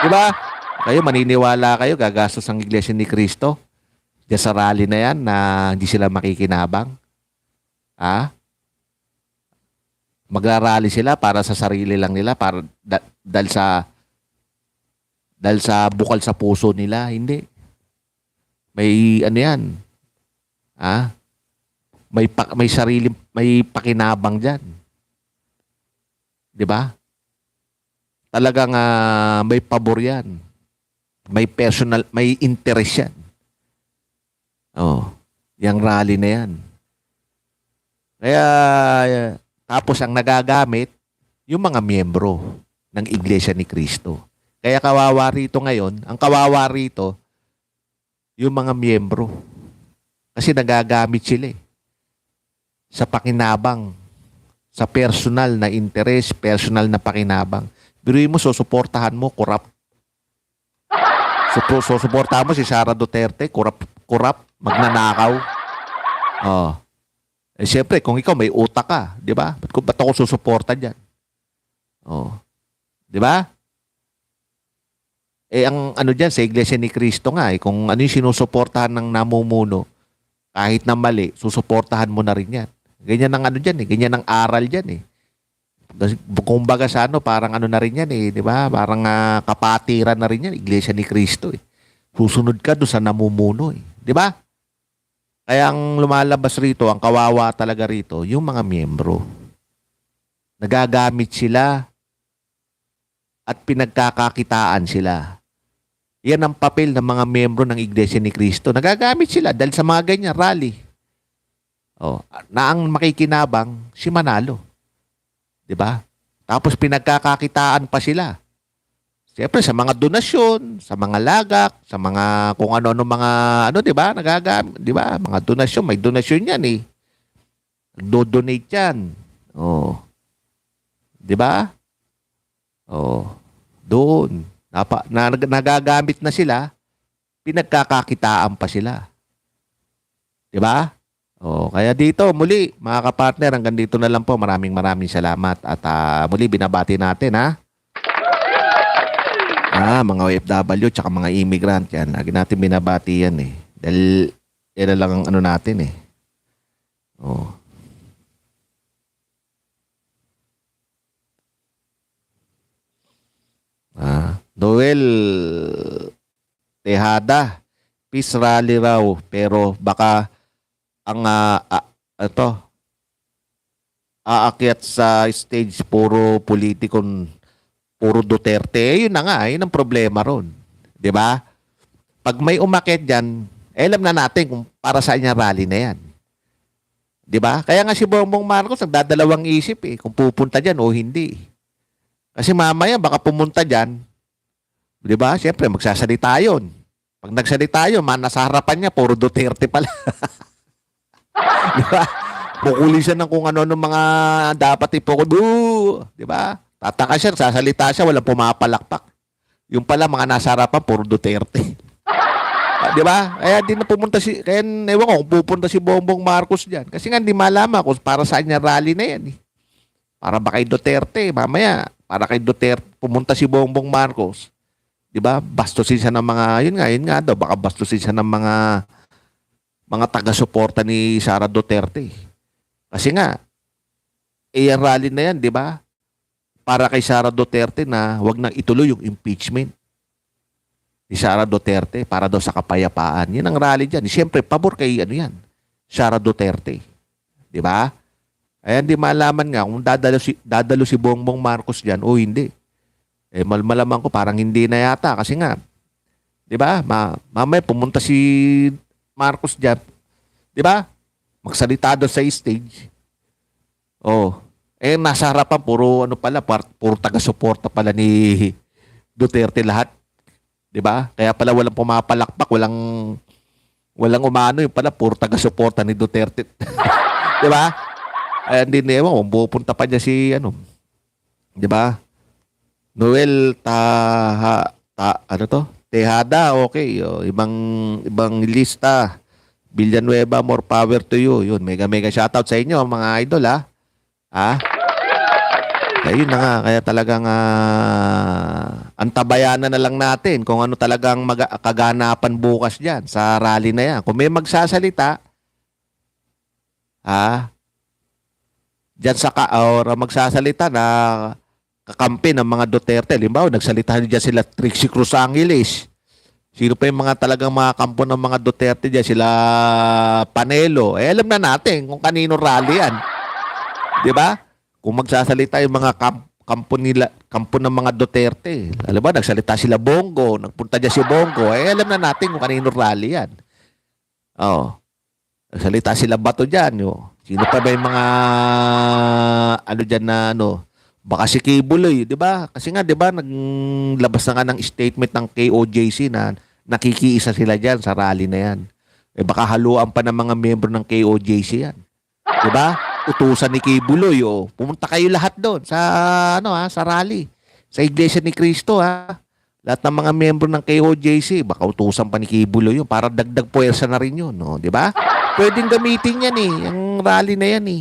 Di ba? Kayo, maniniwala kayo, gagastos ang Iglesia ni Cristo diyan sa rally na yan na hindi sila makikinabang? Ha? Magrarally sila para sa sarili lang nila, para dahil sa bukal sa puso nila? Hindi. May ano yan? Ha? May sarili, may pakinabang diyan. 'Di ba? Talagang may pabor yan. May personal, may interest yan. Oh, yung rally na yan. Kaya, tapos ang nagagamit, yung mga miyembro ng Iglesia ni Cristo. Kaya kawawa rito ngayon, ang kawawa rito, yung mga miyembro. Kasi nagagamit sila eh. Sa pakinabang, sa personal na interest, personal na pakinabang. Biruin mo, susuportahan mo, corrupt. Susuportahan mo si Sara Duterte, corrupt, magnanakaw. Oh. Eh, siyempre, kung ikaw may utak ka, di ba? Ba't ako susuporta dyan? Oh. Di ba? Eh, ang ano dyan, sa Iglesia ni Cristo nga, eh, kung ano yung sinusuportahan ng namumuno, kahit na mali, susuportahan mo na rin yan. Ganyan ang ano dyan eh, ganyan ang aral dyan eh. Kumbaga sa ano, parang ano na rin yan eh, di ba? Parang kapatiran na rin yan, Iglesia ni Cristo eh. Susunod ka doon sa namumuno eh, di ba? Kaya ang lumalabas rito, ang kawawa talaga rito, yung mga miyembro. Nagagamit sila at pinagkakakitaan sila. Yan ang papel ng mga miyembro ng Iglesia ni Cristo. Nagagamit sila dahil sa mga ganyan rally. Oh, na ang makikinabang si Manalo. 'Di ba? Tapos pinagkakakitaan pa sila. Siyempre sa mga donasyon, sa mga lagak, sa mga kung ano-ano mga ano, 'di ba? Nagagamit, 'di ba? Mga donasyon, may donasyon 'yan eh. Do-donate 'yan. Oh. 'Di ba? Oh. Doon. Nagagamit na sila, pinagkakakitaan pa sila. 'Di ba? Oh, kaya dito muli mga kapartner, hanggang dito na lang po. Maraming salamat at muli binabati natin mga OFW tsaka mga immigrant yan. Lagi natin binabati yan eh. Dahil yan lang ang ano natin eh. Oh. Noel Tejada, peace rally raw pero baka ang aakyat sa stage puro politikon, puro Duterte. Yun na nga, yun ang problema ron. 'Di ba? Pag may umakyat diyan, alam na natin kung para saan niya rally na yan. 'Di ba? Kaya nga si Bongbong Marcos nagdadalawang isip eh kung pupunta diyan o hindi. Kasi mamaya baka pumunta diyan, 'di ba? Siyempre magsasalita 'yon. Pag nagsalita 'yon, nasa harapan niya puro Duterte pala. Di ba? Pukuli siya ng kung ano ng mga dapat ipukul. Di ba? Tataka siya, sasalita siya, walang pumapalakpak. Yung pala, mga nasa harapan, puro Duterte. Di ba? Kaya di na pumunta kaya ewan ko kung pupunta si Bongbong Marcos dyan. Kasi nga, hindi malaman kung para saan niya rally na yan. Eh. Para ba kay Duterte? Mamaya, para kay Duterte, pumunta si Bongbong Marcos. Di ba? Bastusin siya ng mga, yun nga daw, baka bastusin siya ng mga taga-suporta ni Sara Duterte. Kasi nga, ang rally na yan, di ba? Para kay Sara Duterte na wag nang ituloy yung impeachment ni Sara Duterte para daw sa kapayapaan. Yan ang rally dyan. Siyempre, pabor kay Sara Duterte. Di ba? Ayan, di malaman nga kung dadalo si Bongbong Marcos dyan o hindi. Eh, malaman ko parang hindi na yata. Kasi nga, di ba? Mamaya pumunta si Marcos dyan, di ba? Magsalita doon sa stage. Oh, eh nasa harapan puro puro taga-suporta pala ni Duterte lahat. Di ba? Kaya pala walang pumapalakpak, walang umano, yung pala puro taga-suporta ni Duterte. Di ba? Ay hindi na ewan, pupunta pa niya 'Di ba? Noel ano to? Tejada, okay. Ibang lista. Villanueva, more power to you. Yun, mega shoutout sa inyo mga idol ha. Ha? Kaya yun na nga, kaya talagang antabayanan na lang natin kung ano talagang kaganapan bukas diyan sa rally na yan. Kung may magsasalita, diyan or magsasalita na kakampi ng mga Duterte. Halimbawa, nagsalita diyan sila Trixie Cruz Angeles. Sino pa yung mga talagang mga kampo ng mga Duterte diyan, sila Panelo. Alam na natin kung kanino rally yan. 'Di ba? Kung magsasalita yung mga kampo ng mga Duterte. Alam ba, nagsalita sila Bongo, nagpunta diyan si Bongo. Alam na natin kung kanino rally yan. Oh. Nagsalita sila Bato diyan, yo. Sino pa ba yung mga ano diyan na baka si Kibuloy, 'di ba? Kasi nga 'di ba naglabas na nga ng statement ng KOJC na nakikiisa sila diyan sa rally na 'yan. Baka haluan pa ng mga miyembro ng KOJC 'yan. 'Di ba? Utusan ni Kibuloy, pumunta kayo lahat doon sa sa rally sa Iglesia ni Cristo Lahat ng mga miyembro ng KOJC, baka utusan pa ni Kibuloy 'yun para dagdag puwersa na rin 'yun, 'di ba? Pwedeng gamitin 'yan ang rally na 'yan